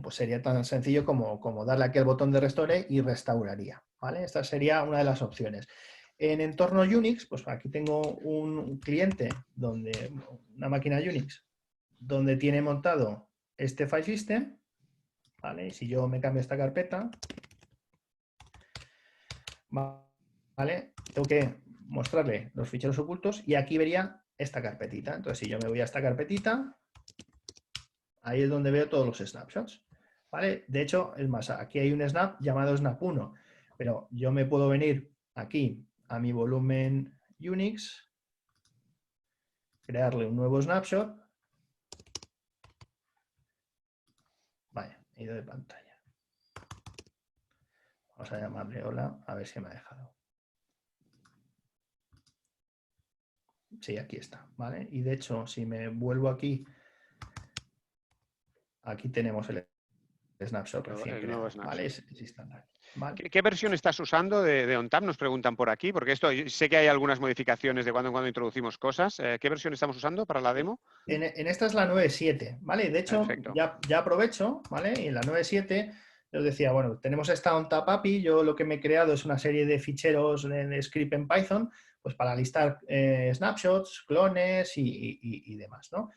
C: pues sería tan sencillo como darle aquí al botón de Restore y restauraría, ¿vale? Esta sería una de las opciones. En entorno Unix, pues aquí tengo un cliente, una máquina Unix, donde tiene montado este file system, ¿vale? Y si yo me cambio esta carpeta, ¿vale? Tengo que mostrarle los ficheros ocultos y aquí vería esta carpetita. Entonces, si yo me voy a esta carpetita, ahí es donde veo todos los snapshots, ¿vale? De hecho, es más, aquí hay un snap llamado snap1, pero yo me puedo venir aquí a mi volumen Unix, crearle un nuevo snapshot. Vaya, he ido de pantalla. Vamos a llamarle hola, a ver si me ha dejado. Sí, aquí está, ¿vale? Y de hecho, si me vuelvo aquí, aquí tenemos el snapshot recién creado, ¿vale? Es instantáneo, ¿vale?
B: ¿Qué versión estás usando de ONTAP? Nos preguntan por aquí, porque esto sé que hay algunas modificaciones de cuando en cuando introducimos cosas. ¿Qué versión estamos usando para la demo?
C: En esta es la 9.7, ¿vale? De hecho, ya aprovecho, ¿vale? Y en la 9.7 os decía, bueno, tenemos esta ONTAP API, yo lo que me he creado es una serie de ficheros en script en Python, pues para listar snapshots, clones y demás, ¿no?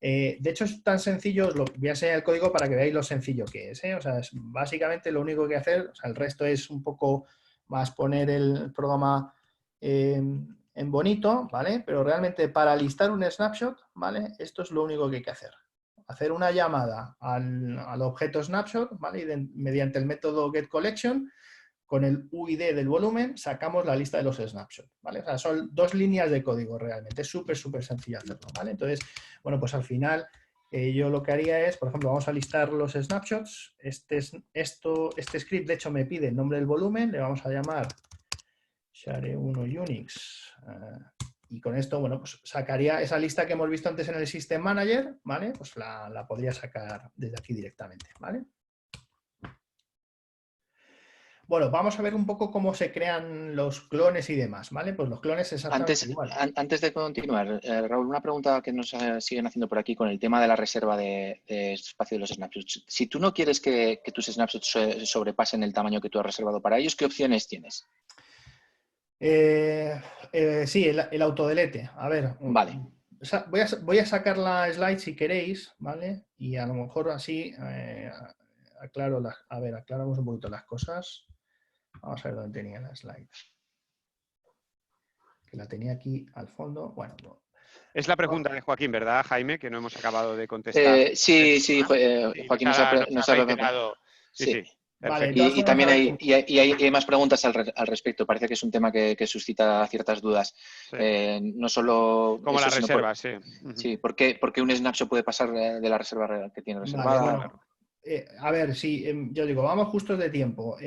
C: De hecho, es tan sencillo, os lo voy a enseñar el código para que veáis lo sencillo que es, ¿eh? O sea, es básicamente lo único que hacer, o sea, el resto es un poco más poner el programa en bonito, ¿vale? Pero realmente para listar un snapshot, ¿vale? Esto es lo único que hay que hacer. Hacer una llamada al objeto snapshot, ¿vale? Y mediante el método getCollection, con el UID del volumen, sacamos la lista de los snapshots, ¿vale? O sea, son 2 líneas de código realmente. Es súper sencillo hacerlo, ¿vale? Entonces, bueno, pues al final yo lo que haría es, por ejemplo, vamos a listar los snapshots. Este script, de hecho, me pide el nombre del volumen. Le vamos a llamar Share1 Unix. Y con esto, bueno, pues sacaría esa lista que hemos visto antes en el System Manager, ¿vale? Pues la podría sacar desde aquí directamente, ¿vale? Bueno, vamos a ver un poco cómo se crean los clones y demás, ¿vale? Pues los clones exactamente igual.
A: Antes de continuar, Raúl, una pregunta que nos siguen haciendo por aquí con el tema de la reserva de espacio de los snapshots. Si tú no quieres que tus snapshots sobrepasen el tamaño que tú has reservado para ellos, ¿qué opciones tienes?
C: Sí, el autodelete. A ver,
A: vale.
C: Voy a sacar la slide si queréis, ¿vale? Y a lo mejor así aclaramos un poquito las cosas. Vamos a ver dónde tenía la slide. Que la tenía aquí al fondo. Bueno.
B: Es la pregunta de Joaquín, ¿verdad, Jaime? Que no hemos acabado de contestar.
A: Sí, Joaquín nos ha
B: reiterado. Sí.
A: Vale, y también hay más preguntas al respecto. Parece que es un tema que suscita ciertas dudas.
B: Sí.
A: No solo
B: como la reserva, sí.
A: Sí, ¿por qué un snapshot puede pasar de la reserva que tiene reservada?
C: Vale, bueno, a ver, sí, yo digo, vamos justos de tiempo.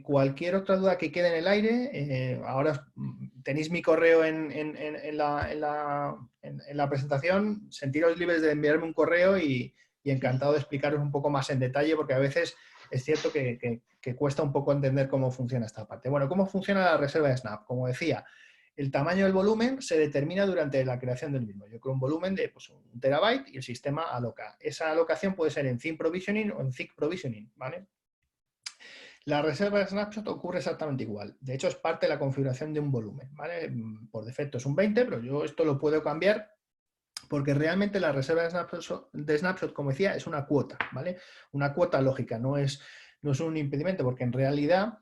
C: Cualquier otra duda que quede en el aire, ahora tenéis mi correo en la presentación, sentiros libres de enviarme un correo y encantado de explicaros un poco más en detalle, porque a veces es cierto que cuesta un poco entender cómo funciona esta parte. Bueno, ¿cómo funciona la reserva de Snap? Como decía, el tamaño del volumen se determina durante la creación del mismo. Yo creo un volumen de 1 terabyte y el sistema aloca. Esa alocación puede ser en thin provisioning o en thick provisioning, ¿vale? La reserva de snapshot ocurre exactamente igual. De hecho, es parte de la configuración de un volumen, ¿vale? Por defecto es un 20, pero yo esto lo puedo cambiar porque realmente la reserva de snapshot, como decía, es una cuota, ¿vale? Una cuota lógica, no es un impedimento, porque en realidad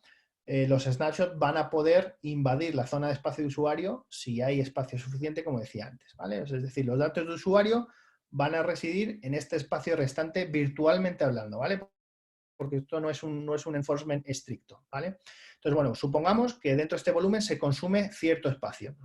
C: los snapshots van a poder invadir la zona de espacio de usuario si hay espacio suficiente, como decía antes, ¿vale? Es decir, los datos de usuario van a residir en este espacio restante virtualmente hablando, ¿vale? porque esto no es un enforcement estricto, ¿vale? Entonces, bueno, supongamos que dentro de este volumen se consume cierto espacio,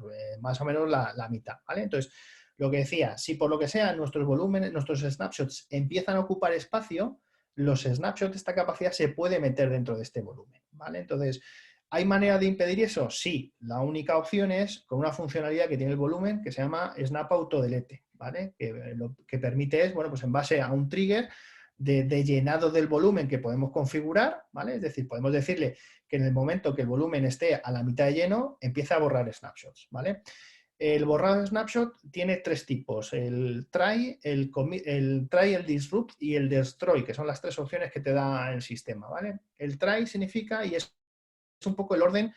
C: más o menos la mitad, ¿vale? Entonces, lo que decía, si por lo que sea nuestros volúmenes, nuestros snapshots empiezan a ocupar espacio, los snapshots de esta capacidad se puede meter dentro de este volumen, ¿vale? Entonces, ¿hay manera de impedir eso? Sí, la única opción es con una funcionalidad que tiene el volumen que se llama Snap Auto Delete, ¿vale? Que lo que permite es, bueno, pues en base a un trigger de llenado del volumen que podemos configurar, ¿vale? Es decir, podemos decirle que en el momento que el volumen esté a la mitad de lleno, empieza a borrar snapshots, ¿vale? El borrado de snapshot tiene tres tipos, el try, el disrupt y el destroy, que son las tres opciones que te da el sistema, ¿vale? El try significa, y es un poco el orden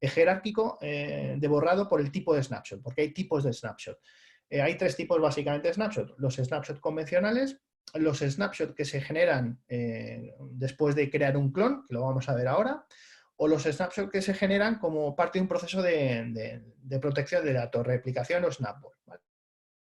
C: jerárquico de borrado por el tipo de snapshot, porque hay tipos de snapshot. Hay tres tipos básicamente de snapshot, los snapshots convencionales, los snapshots que se generan después de crear un clon, que lo vamos a ver ahora, o los snapshots que se generan como parte de un proceso de protección de datos, replicación o snapboard, ¿vale?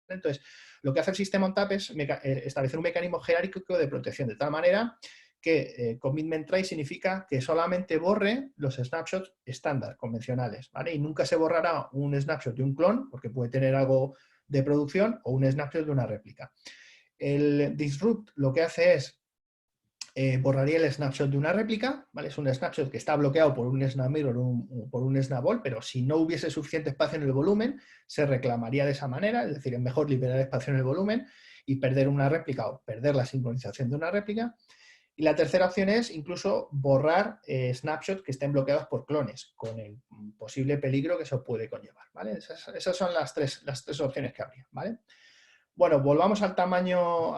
C: Entonces, lo que hace el sistema ONTAP es establecer un mecanismo jerárquico de protección, de tal manera que commitment try significa que solamente borre los snapshots estándar, convencionales, ¿vale? Y nunca se borrará un snapshot de un clon, porque puede tener algo de producción, o un snapshot de una réplica. El disrupt lo que hace es borraría el snapshot de una réplica, ¿vale? Es un snapshot que está bloqueado por un snap mirror o por un snap ball, pero si no hubiese suficiente espacio en el volumen, se reclamaría de esa manera, es decir, es mejor liberar espacio en el volumen y perder una réplica o perder la sincronización de una réplica. Y la tercera opción es incluso borrar snapshots que estén bloqueados por clones, con el posible peligro que eso puede conllevar, ¿vale? Esas son las tres opciones que habría, ¿vale? Bueno, volvamos al tamaño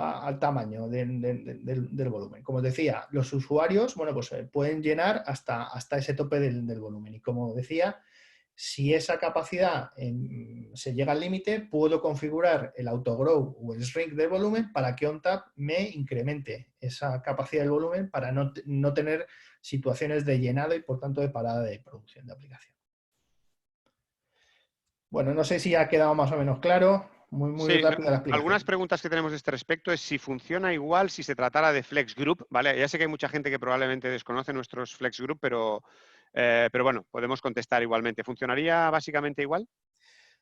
C: del volumen. Como os decía, los usuarios, bueno, pues pueden llenar hasta ese tope del volumen. Y como decía, si esa capacidad se llega al límite, puedo configurar el autogrow o el shrink del volumen para que ONTAP me incremente esa capacidad del volumen para no tener situaciones de llenado y, por tanto, de parada de producción de aplicación. Bueno, no sé si ha quedado más o menos claro. Muy
B: Sí,
C: rápida la explicación.
B: algunas preguntas que tenemos de este respecto es si funciona igual si se tratara de Flex Group, ¿vale? Ya sé que hay mucha gente que probablemente desconoce nuestros Flex Group, pero bueno, podemos contestar igualmente. ¿Funcionaría básicamente igual?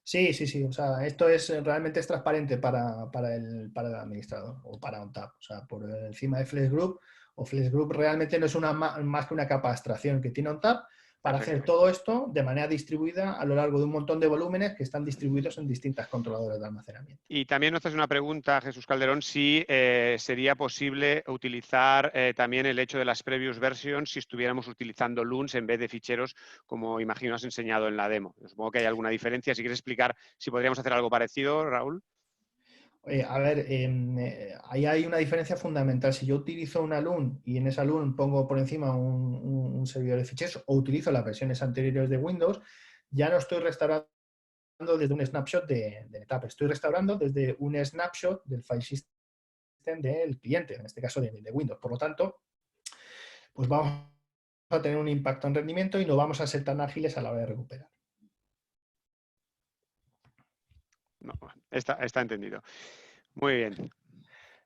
C: Sí. O sea, esto realmente es transparente para el administrador o para ONTAP. O sea, por encima de FlexGroup, o FlexGroup realmente no es más que una capa de abstracción que tiene ONTAP para hacer todo esto de manera distribuida a lo largo de un montón de volúmenes que están distribuidos en distintas controladoras de almacenamiento.
B: Y también nos hace una pregunta, Jesús Calderón, si sería posible utilizar también el hecho de las previous versions si estuviéramos utilizando LUNs en vez de ficheros, como imagino has enseñado en la demo. Supongo que hay alguna diferencia. Si quieres explicar si podríamos hacer algo parecido, Raúl.
C: A ver, ahí hay una diferencia fundamental. Si yo utilizo una LUN y en esa LUN pongo por encima un servidor de ficheros o utilizo las versiones anteriores de Windows, ya no estoy restaurando desde un snapshot de NetApp, estoy restaurando desde un snapshot del file system del cliente, en este caso de Windows. Por lo tanto, pues vamos a tener un impacto en rendimiento y no vamos a ser tan ágiles a la hora de recuperar.
B: No, está entendido. Muy bien.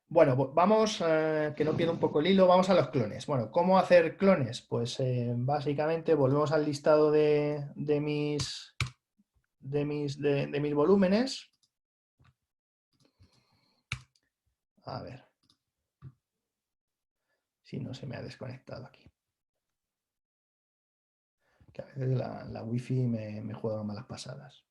C: Bueno, vamos, que no pierda un poco el hilo, vamos a los clones. Bueno, ¿cómo hacer clones? Pues básicamente volvemos al listado de mis volúmenes. A ver si no se me ha desconectado aquí. Que a veces la wifi me juega malas pasadas.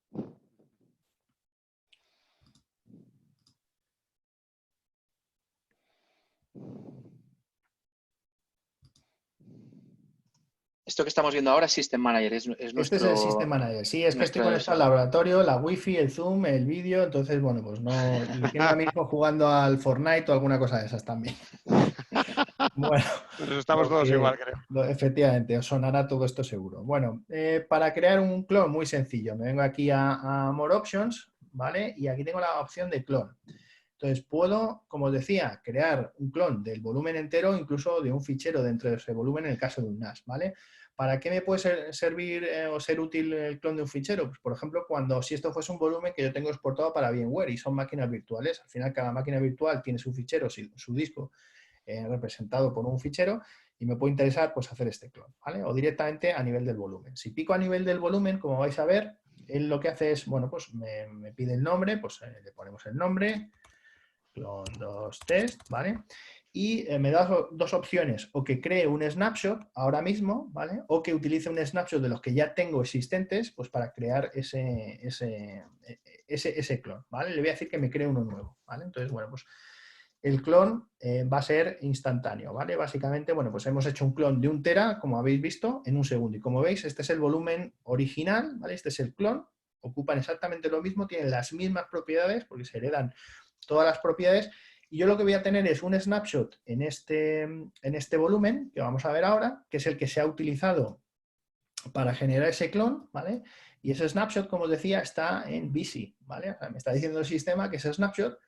A: Esto que estamos viendo ahora es System Manager, es nuestro...
C: Este es el System Manager. Sí, es que estoy conectado al laboratorio, la wifi, el Zoom, el vídeo, entonces, bueno, pues no... Y tiene ahora mismo jugando al Fortnite o alguna cosa de esas también. Bueno,
B: Pues estamos todos igual, creo.
C: Efectivamente, os sonará todo esto seguro. Bueno, para crear un clon muy sencillo, me vengo aquí a More Options, ¿vale? Y aquí tengo la opción de clon. Entonces puedo, como os decía, crear un clon del volumen entero, incluso de un fichero dentro de ese volumen en el caso de un NAS, ¿vale? ¿Para qué me puede servir o ser útil el clon de un fichero? Pues, por ejemplo, si esto fuese un volumen que yo tengo exportado para VMware y son máquinas virtuales, al final cada máquina virtual tiene su fichero, su disco representado por un fichero y me puede interesar pues hacer este clon, ¿vale? O directamente a nivel del volumen. Si pico a nivel del volumen, como vais a ver, él lo que hace es, bueno, pues me pide el nombre, pues le ponemos el nombre, clon2test, ¿vale? Y me da dos opciones, o que cree un snapshot ahora mismo, ¿vale? O que utilice un snapshot de los que ya tengo existentes, pues para crear ese clon, ¿vale? Le voy a decir que me cree uno nuevo, ¿vale? Entonces, bueno, pues el clon va a ser instantáneo, ¿vale? Básicamente, bueno, pues hemos hecho un clon de 1 tera, como habéis visto, en un segundo. Y como veis, este es el volumen original, ¿vale? Este es el clon, ocupan exactamente lo mismo, tienen las mismas propiedades, porque se heredan todas las propiedades. Y yo lo que voy a tener es un snapshot en este volumen, que vamos a ver ahora, que es el que se ha utilizado para generar ese clon, ¿vale? Y ese snapshot, como os decía, está en busy, ¿vale? O sea, me está diciendo el sistema que ese snapshot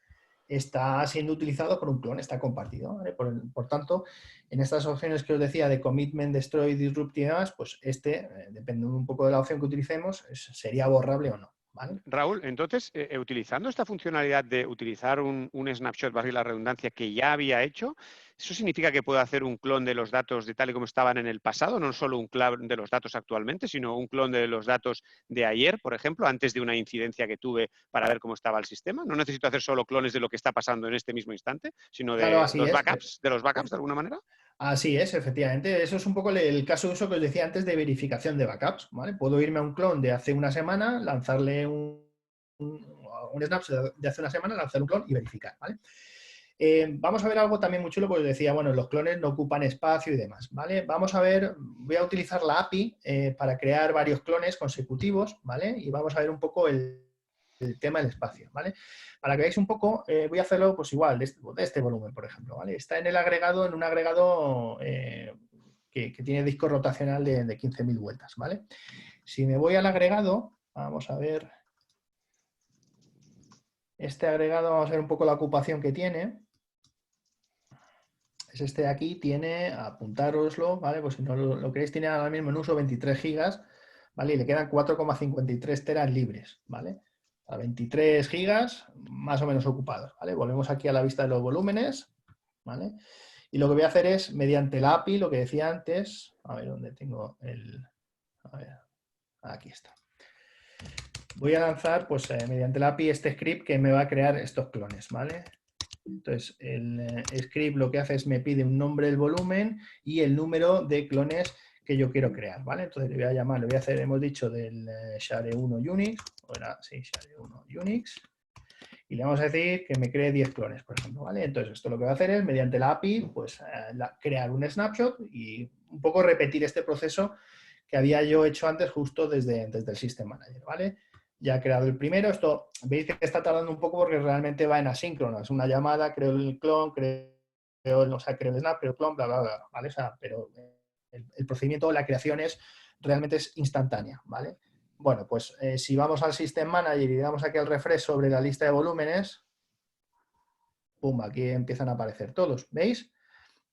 C: está siendo utilizado por un clon, está compartido, ¿vale? Por tanto, en estas opciones que os decía de commitment, destroy, disrupt y demás, pues dependiendo un poco de la opción que utilicemos, sería borrable o no, ¿vale?
B: Raúl, entonces, utilizando esta funcionalidad de utilizar un snapshot, valga la redundancia, que ya había hecho, ¿eso significa que puedo hacer un clon de los datos de tal y como estaban en el pasado? No solo un clon de los datos actualmente, sino un clon de los datos de ayer, por ejemplo, antes de una incidencia que tuve para ver cómo estaba el sistema. No necesito hacer solo clones de lo que está pasando en este mismo instante, sino
C: Claro,
B: de
C: así
B: los
C: es.
B: backups, de alguna manera.
C: Así es, efectivamente. Eso es un poco el caso de uso que os decía antes de verificación de backups, ¿vale? Puedo irme a un clon de hace una semana, lanzarle un snapshot de hace una semana, lanzar un clon y verificar, ¿vale? Vamos a ver algo también muy chulo, porque decía, bueno, los clones no ocupan espacio y demás, ¿vale? Vamos a ver, voy a utilizar la API para crear varios clones consecutivos, ¿vale? Y vamos a ver un poco el tema del espacio, ¿vale? Para que veáis un poco, voy a hacerlo pues igual, de este volumen, por ejemplo, ¿vale? Está en un agregado que tiene disco rotacional de 15.000 vueltas, ¿vale? Si me voy al agregado, vamos a ver, este agregado, vamos a ver un poco la ocupación que tiene. Es este de aquí, tiene, apuntároslo, ¿vale? Pues si no lo queréis, tiene ahora mismo en uso 23 gigas, ¿vale? Y le quedan 4,53 teras libres, ¿vale? A 23 gigas más o menos ocupados, ¿vale? Volvemos aquí a la vista de los volúmenes, ¿vale? Y lo que voy a hacer es, mediante la API, lo que decía antes, a ver dónde tengo a ver, aquí está. Voy a lanzar, pues mediante la API, este script que me va a crear estos clones, ¿vale? Entonces, el script lo que hace es me pide un nombre del volumen y el número de clones que yo quiero crear, ¿vale? Entonces le voy a llamar, le voy a hacer, hemos dicho, del Share1 Unix, o era, sí, Share1 Unix, y le vamos a decir que me cree 10 clones, por ejemplo, ¿vale? Entonces, esto lo que va a hacer es, mediante la API, pues crear un snapshot y un poco repetir este proceso que había yo hecho antes justo desde el System Manager, ¿vale? Ya he creado el primero, esto veis que está tardando un poco porque realmente va en asíncrono, es una llamada, creo el clon, creo el snap, creo el clon, bla, bla, bla, ¿vale? O sea, pero el procedimiento de la creación realmente es instantánea, ¿vale? Bueno, pues si vamos al System Manager y damos aquí el refresh sobre la lista de volúmenes, pum, aquí empiezan a aparecer todos, ¿veis?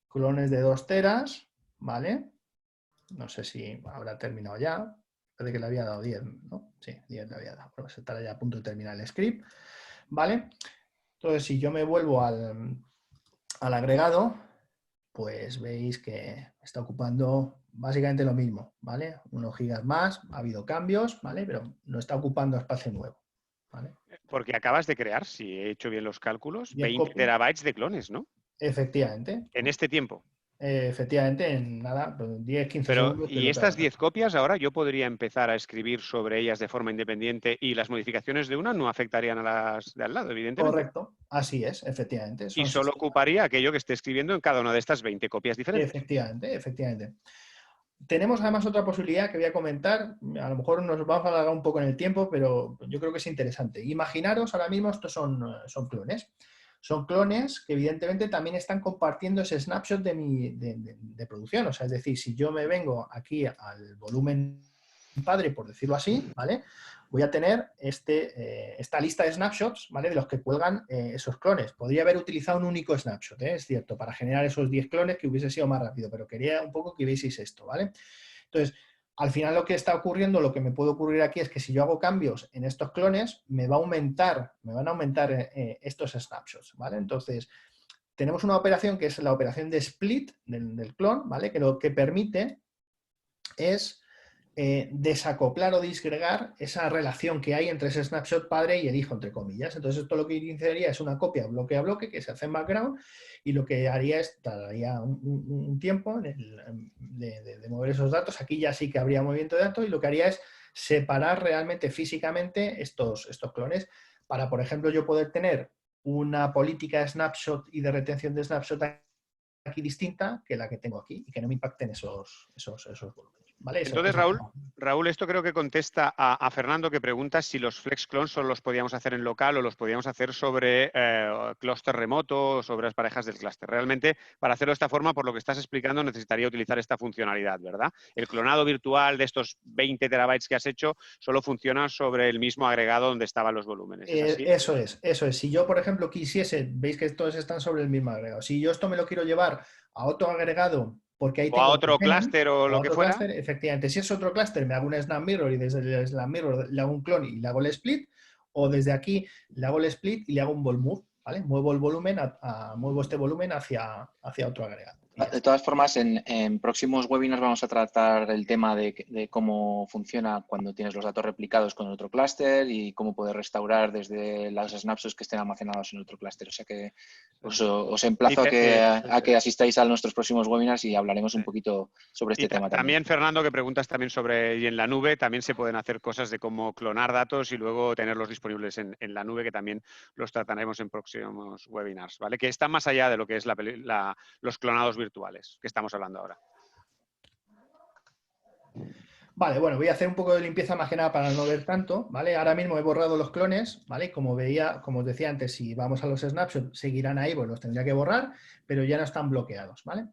C: Clones de 2 teras, ¿vale? No sé si habrá terminado ya. Parece que le había dado 10, ¿no? Sí, 10 le había dado. Pero estará ya a punto de terminar el script. ¿Vale? Entonces, si yo me vuelvo al agregado, pues veis que está ocupando básicamente lo mismo, ¿vale? Unos gigas más, ha habido cambios, ¿vale? Pero no está ocupando espacio nuevo, ¿vale?
B: Porque acabas de crear, si he hecho bien los cálculos,
C: 10
B: 20
C: copias.
B: terabytes de clones, ¿no?
C: Efectivamente.
B: En este tiempo.
C: Efectivamente, en nada, 10, 15
B: Pero,
C: segundos, que es
B: ¿y
C: lo que
B: estas
C: hace.
B: 10 copias ahora yo podría empezar a escribir sobre ellas de forma independiente y las modificaciones de una no afectarían a las de al lado, evidentemente?
C: Correcto, así es, efectivamente.
B: Y
C: Son
B: solo
C: sistemas.
B: ocuparía aquello que esté escribiendo en cada una de estas 20 copias diferentes.
C: Efectivamente, efectivamente. Tenemos además otra posibilidad que voy a comentar, a lo mejor nos vamos a alargar un poco en el tiempo, pero yo creo que es interesante. Imaginaros, ahora mismo estos son clones. Son clones que evidentemente también están compartiendo ese snapshot de producción. O sea, es decir, si yo me vengo aquí al volumen padre, por decirlo así, ¿vale? Voy a tener esta lista de snapshots, ¿vale? De los que cuelgan esos clones. Podría haber utilizado un único snapshot, es cierto, para generar esos 10 clones que hubiese sido más rápido, pero quería un poco que vieseis esto, ¿vale? Entonces, al final lo que está ocurriendo, lo que me puede ocurrir aquí es que si yo hago cambios en estos clones, me van a aumentar estos snapshots, ¿vale? Entonces, tenemos una operación que es la operación de split del clon, ¿vale? Que lo que permite es desacoplar o disgregar esa relación que hay entre ese snapshot padre y el hijo, entre comillas. Entonces, esto lo que iniciaría es una copia bloque a bloque que se hace en background y lo que haría es, tardaría un tiempo de mover esos datos. Aquí ya sí que habría movimiento de datos y lo que haría es separar realmente físicamente estos clones para, por ejemplo, yo poder tener una política de snapshot y de retención de snapshot aquí distinta que la que tengo aquí y que no me impacten esos volúmenes. ¿Vale?
B: Entonces, Raúl, esto creo que contesta a Fernando, que pregunta si los flex clones solo los podíamos hacer en local o los podíamos hacer sobre clúster remoto o sobre las parejas del clúster. Realmente, para hacerlo de esta forma, por lo que estás explicando, necesitaría utilizar esta funcionalidad, ¿verdad? El clonado virtual de estos 20 terabytes que has hecho solo funciona sobre el mismo agregado donde estaban los volúmenes. ¿Es así?
C: Eso es. Si yo, por ejemplo, quisiese, veis que todos están sobre el mismo agregado. Si yo esto me lo quiero llevar a otro agregado, porque ahí
B: o
C: tengo
B: a otro clúster o lo que fuera.
C: Cluster, efectivamente, si es otro clúster, me hago un snap mirror y desde el snap mirror le hago un clon y le hago el split, o desde aquí le hago el split y le hago un vol move, ¿vale? Muevo el volumen, muevo este volumen hacia otro agregado.
A: De todas formas, en próximos webinars vamos a tratar el tema de cómo funciona cuando tienes los datos replicados con otro clúster y cómo poder restaurar desde las snapshots que estén almacenados en otro clúster. O sea que os emplazo a que asistáis a nuestros próximos webinars y hablaremos un poquito sobre este tema también.
B: También, Fernando, que preguntas también sobre, y en la nube también se pueden hacer cosas de cómo clonar datos y luego tenerlos disponibles en la nube, que también los trataremos en próximos webinars, ¿vale? Que están más allá de lo que es los clonados virtuales que estamos hablando ahora.
C: Vale, bueno, voy a hacer un poco de limpieza más que nada para no ver tanto, ¿vale? Ahora mismo he borrado los clones, ¿vale? Como os decía antes, si vamos a los snapshots, seguirán ahí, pues los tendría que borrar, pero ya no están bloqueados, ¿vale?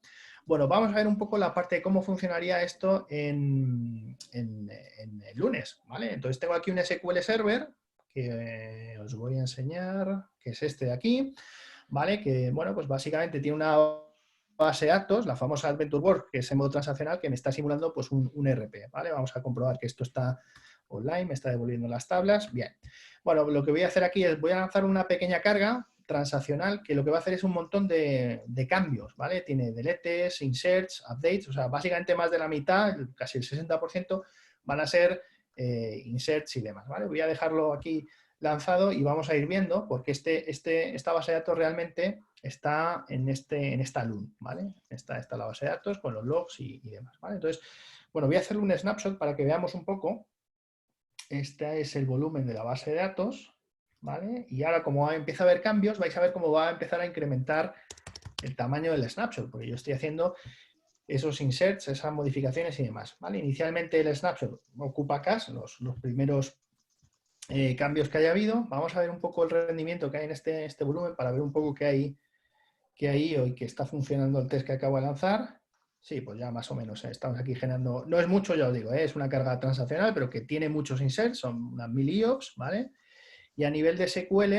C: Bueno, vamos a ver un poco la parte de cómo funcionaría esto en el lunes, ¿vale? Entonces tengo aquí un SQL Server que os voy a enseñar, que es este de aquí, ¿vale? Que, bueno, pues básicamente tiene una base de datos, la famosa Adventure Work, que es en modo transaccional, que me está simulando pues un RP, ¿vale? Vamos a comprobar que esto está online, me está devolviendo las tablas. Bien. Bueno, lo que voy a hacer aquí es, voy a lanzar una pequeña carga transaccional que lo que va a hacer es un montón de cambios, ¿vale? Tiene deletes, inserts, updates, o sea, básicamente más de la mitad, casi el 60%, van a ser inserts y demás, ¿vale? Voy a dejarlo aquí lanzado y vamos a ir viendo, porque esta base de datos realmente está en esta LUN, ¿vale? Está la base de datos con los logs y demás, ¿vale? Entonces, bueno, voy a hacerle un snapshot para que veamos un poco. Este es el volumen de la base de datos, ¿vale? Y ahora, como empieza a haber cambios, vais a ver cómo va a empezar a incrementar el tamaño del snapshot, porque yo estoy haciendo esos inserts, esas modificaciones y demás, ¿vale? Inicialmente el snapshot ocupa cache, los primeros cambios que haya habido. Vamos a ver un poco el rendimiento que hay en este volumen para ver un poco qué hay hoy, que está funcionando el test que acabo de lanzar. Sí, pues ya más o menos estamos aquí generando, no es mucho, ya os digo, es una carga transaccional, pero que tiene muchos inserts, son unas 1000 IOPS, ¿vale? Y a nivel de SQL,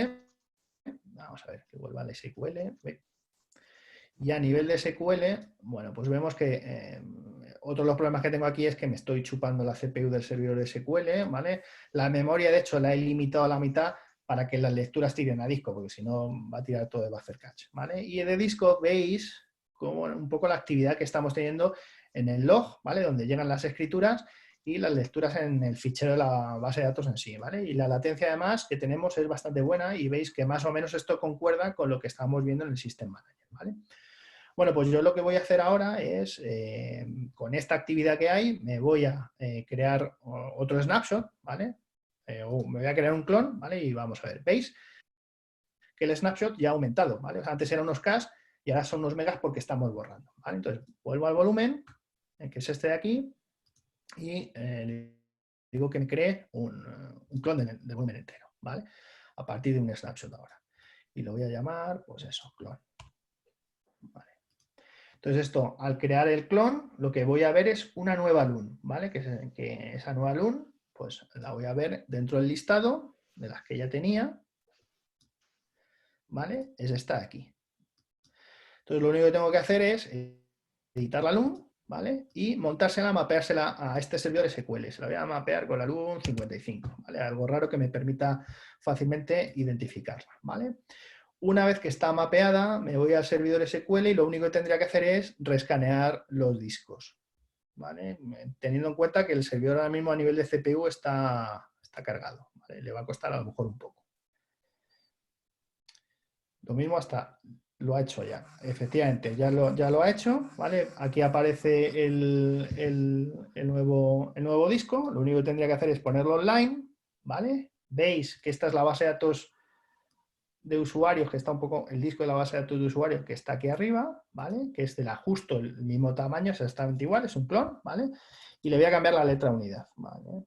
C: vamos a ver que vuelva al SQL. Y a nivel de SQL, bueno, pues vemos que otro de los problemas que tengo aquí es que me estoy chupando la CPU del servidor de SQL, ¿vale? La memoria, de hecho, la he limitado a la mitad para que las lecturas tiren a disco, porque si no va a tirar todo de buffer cache, ¿vale? Y de disco veis como un poco la actividad que estamos teniendo en el log, ¿vale? Donde llegan las escrituras y las lecturas en el fichero de la base de datos en sí, ¿vale? Y la latencia además que tenemos es bastante buena y veis que más o menos esto concuerda con lo que estamos viendo en el System Manager, ¿vale? Bueno, pues yo lo que voy a hacer ahora es, con esta actividad que hay, me voy a crear otro snapshot, ¿vale? O me voy a crear un clon, ¿vale? Y vamos a ver, ¿veis? Que el snapshot ya ha aumentado, ¿vale? O sea, antes eran unos K y ahora son unos megas porque estamos borrando, ¿vale? Entonces, vuelvo al volumen, que es este de aquí, y le digo que me cree un clon de volumen entero, ¿vale? A partir de un snapshot ahora. Y lo voy a llamar, pues eso, clon. Vale. Entonces esto, al crear el clon, lo que voy a ver es una nueva LUN, ¿vale? Que esa nueva LUN, pues la voy a ver dentro del listado de las que ya tenía, ¿vale? Es esta de aquí. Entonces lo único que tengo que hacer es editar la LUN, ¿vale? Y montársela, mapeársela a este servidor SQL. Se la voy a mapear con la LUN 55, ¿vale? Algo raro que me permita fácilmente identificarla, ¿vale? una vez que está mapeada, me voy al servidor SQL y lo único que tendría que hacer es reescanear los discos, ¿vale? Teniendo en cuenta que el servidor ahora mismo a nivel de CPU está cargado, ¿vale? Le va a costar a lo mejor un poco. Lo mismo hasta lo ha hecho ya. Efectivamente, ya lo ha hecho, ¿vale? Aquí aparece el nuevo disco. Lo único que tendría que hacer es ponerlo online, ¿vale? Veis que esta es la base de datos de usuarios, que está un poco el disco de la base de datos de usuarios que está aquí arriba, ¿vale? Que es justo el mismo tamaño, es exactamente igual, es un clon, ¿vale? Y le voy a cambiar la letra unidad, ¿vale?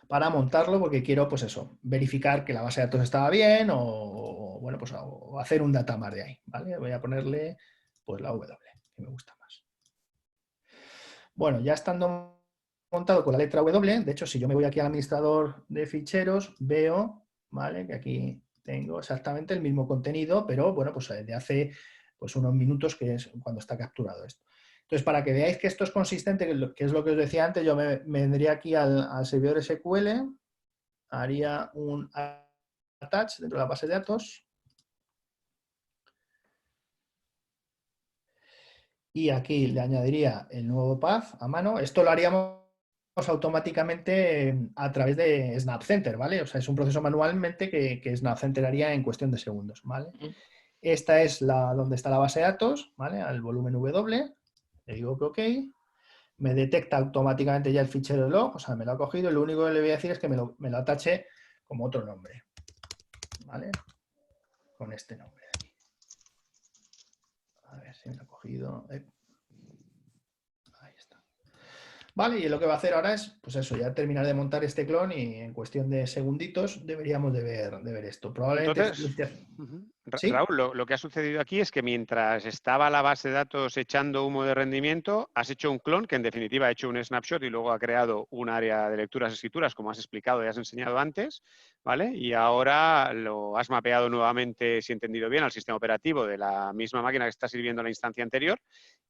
C: Para montarlo porque quiero, pues eso, verificar que la base de datos estaba bien bueno, pues o hacer un datamar de ahí, ¿vale? Voy a ponerle, pues la W, que me gusta más. Bueno, ya estando montado con la letra W, de hecho, si yo me voy aquí al administrador de ficheros, veo, ¿vale? Que aquí tengo exactamente el mismo contenido, pero, bueno, pues de hace pues unos minutos, que es cuando está capturado esto. Entonces, para que veáis que esto es consistente, que es lo que os decía antes, yo me vendría aquí al servidor SQL, haría un attach dentro de la base de datos y aquí le añadiría el nuevo path a mano. Esto lo haríamos automáticamente a través de Snap Center, ¿vale? O sea, es un proceso manualmente que Snap Center haría en cuestión de segundos, ¿vale? Esta es donde está la base de datos, ¿vale? Al volumen W. Le digo que OK, me detecta automáticamente ya el fichero de log, o sea, me lo ha cogido y lo único que le voy a decir es que me lo atache como otro nombre, ¿vale? Con este nombre de aquí. A ver si me lo ha cogido. Ahí está. Vale, y lo que va a hacer ahora es, pues eso, ya terminar de montar este clon y en cuestión de segunditos deberíamos de ver esto. Probablemente...
B: Entonces,
C: ¿Sí?
B: Raúl, lo que ha sucedido aquí es que mientras estaba la base de datos echando humo de rendimiento, has hecho un clon que en definitiva ha hecho un snapshot y luego ha creado un área de lecturas y escrituras, como has explicado y has enseñado antes, ¿vale? Y ahora lo has mapeado nuevamente, si he entendido bien, al sistema operativo de la misma máquina que está sirviendo la instancia anterior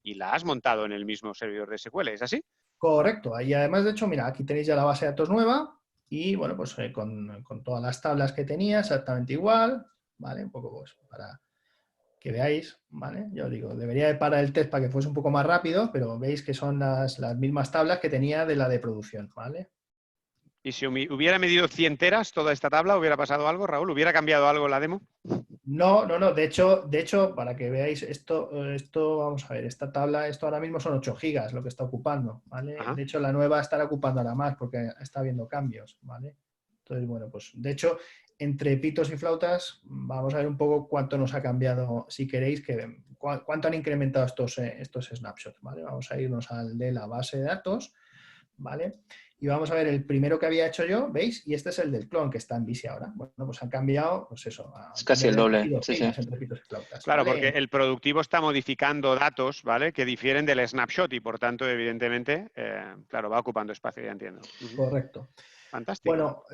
B: y la has montado en el mismo servidor de SQL, ¿es así?
C: Correcto. Y además, de hecho, mira, aquí tenéis ya la base de datos nueva y, bueno, pues con todas las tablas que tenía, exactamente igual, ¿vale? Un poco pues para que veáis, ¿vale? Yo digo, debería de parar el test para que fuese un poco más rápido, pero veis que son las mismas tablas que tenía de la de producción, ¿vale?
B: Y si hubiera medido 100 teras toda esta tabla, ¿hubiera pasado algo, Raúl? ¿Hubiera cambiado algo la demo?
C: No. De hecho, para que veáis esto, vamos a ver, esta tabla, esto ahora mismo son 8 gigas lo que está ocupando, ¿vale?
B: Ajá.
C: De hecho, la nueva estará ocupando ahora más porque está habiendo cambios, ¿vale? Entonces, bueno, pues de hecho, entre pitos y flautas, vamos a ver un poco cuánto nos ha cambiado, si queréis, cuánto han incrementado estos snapshots, ¿vale? Vamos a irnos al de la base de datos, ¿vale? Y vamos a ver el primero que había hecho yo, ¿veis? Y este es el del clon que está en Visi ahora. Bueno, pues han cambiado, pues eso,
A: Es casi el doble, sí, sí.
C: entre pitos y flautas,
B: Claro,
C: ¿vale?
B: porque el productivo está modificando datos, ¿vale? Que difieren del snapshot y, por tanto, evidentemente, claro, va ocupando espacio, ya entiendo.
C: Correcto.
B: Fantástico.
C: Bueno,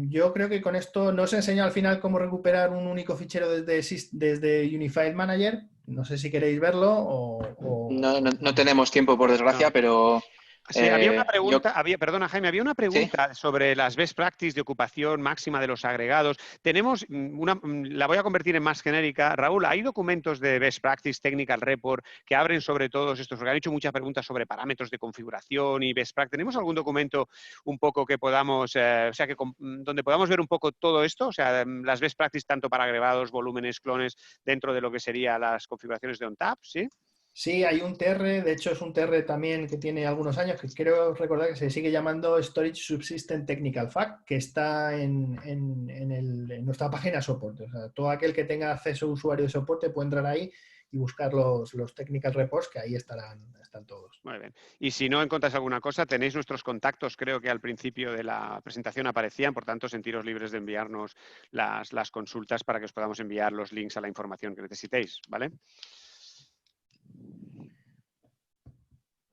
C: yo creo que con esto no os he enseñado al final cómo recuperar un único fichero desde Unified Manager. No sé si queréis verlo o...
A: No tenemos tiempo, por desgracia,
B: No.
A: pero
B: Sí, había una
A: yo...
B: pregunta, perdona Jaime, había una
A: ¿Sí?
B: pregunta sobre las best practices de ocupación máxima de los agregados. Tenemos la voy a convertir en más genérica. Raúl, ¿hay documentos de best practice, technical report, que abren sobre todos estos? Porque han hecho muchas preguntas sobre parámetros de configuración y best practice. ¿Tenemos algún documento un poco que podamos, donde podamos ver un poco todo esto? O sea, las best practices tanto para agregados, volúmenes, clones, dentro de lo que serían las configuraciones de ONTAP, ¿sí?
C: Sí, hay un TR, de hecho es un TR también que tiene algunos años, que creo recordar que se sigue llamando Storage Subsystem Technical Fact, que está en nuestra página de soporte. O sea, todo aquel que tenga acceso a usuario de soporte puede entrar ahí y buscar los technical reports, que ahí están todos.
B: Muy bien. Y si no encontráis alguna cosa, tenéis nuestros contactos, creo que al principio de la presentación aparecían, por tanto, sentiros libres de enviarnos las consultas para que os podamos enviar los links a la información que necesitéis, ¿vale?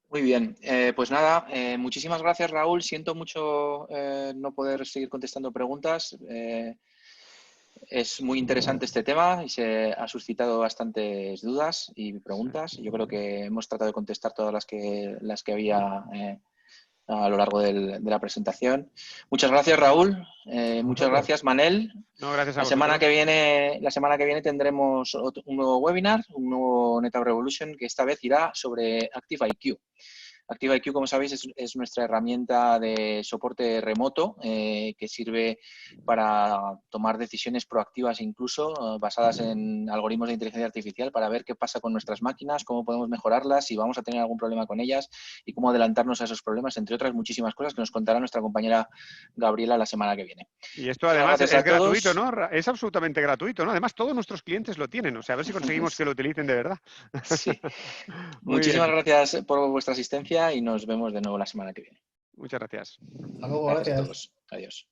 A: Muy bien, pues nada, muchísimas gracias, Raúl. Siento mucho no poder seguir contestando preguntas. Es muy interesante este tema y se ha suscitado bastantes dudas y preguntas. Yo creo que hemos tratado de contestar todas las que había a lo largo de la presentación. Muchas gracias, Raúl. Muchas gracias, Manel.
B: No, gracias a
A: La semana
B: vosotros.
A: que viene tendremos un nuevo webinar, un nuevo NetApp Revolution, que esta vez irá sobre ActiveIQ. ActiveIQ, como sabéis, es nuestra herramienta de soporte remoto que sirve para tomar decisiones proactivas incluso basadas en algoritmos de inteligencia artificial para ver qué pasa con nuestras máquinas, cómo podemos mejorarlas, si vamos a tener algún problema con ellas y cómo adelantarnos a esos problemas, entre otras muchísimas cosas que nos contará nuestra compañera Gabriela la semana que viene.
B: Y esto además
A: Gracias
B: es
A: a
B: gratuito,
A: todos.
B: ¿no? Es absolutamente gratuito, ¿no? Además, todos nuestros clientes lo tienen. O sea, a ver si conseguimos que lo utilicen de verdad.
A: Sí.
B: Muy
A: Muchísimas
B: bien.
A: gracias por vuestra asistencia y nos vemos de nuevo la semana que viene.
B: Muchas gracias.
C: Hasta luego,
A: Gracias a
C: gracias.
A: todos. Adiós.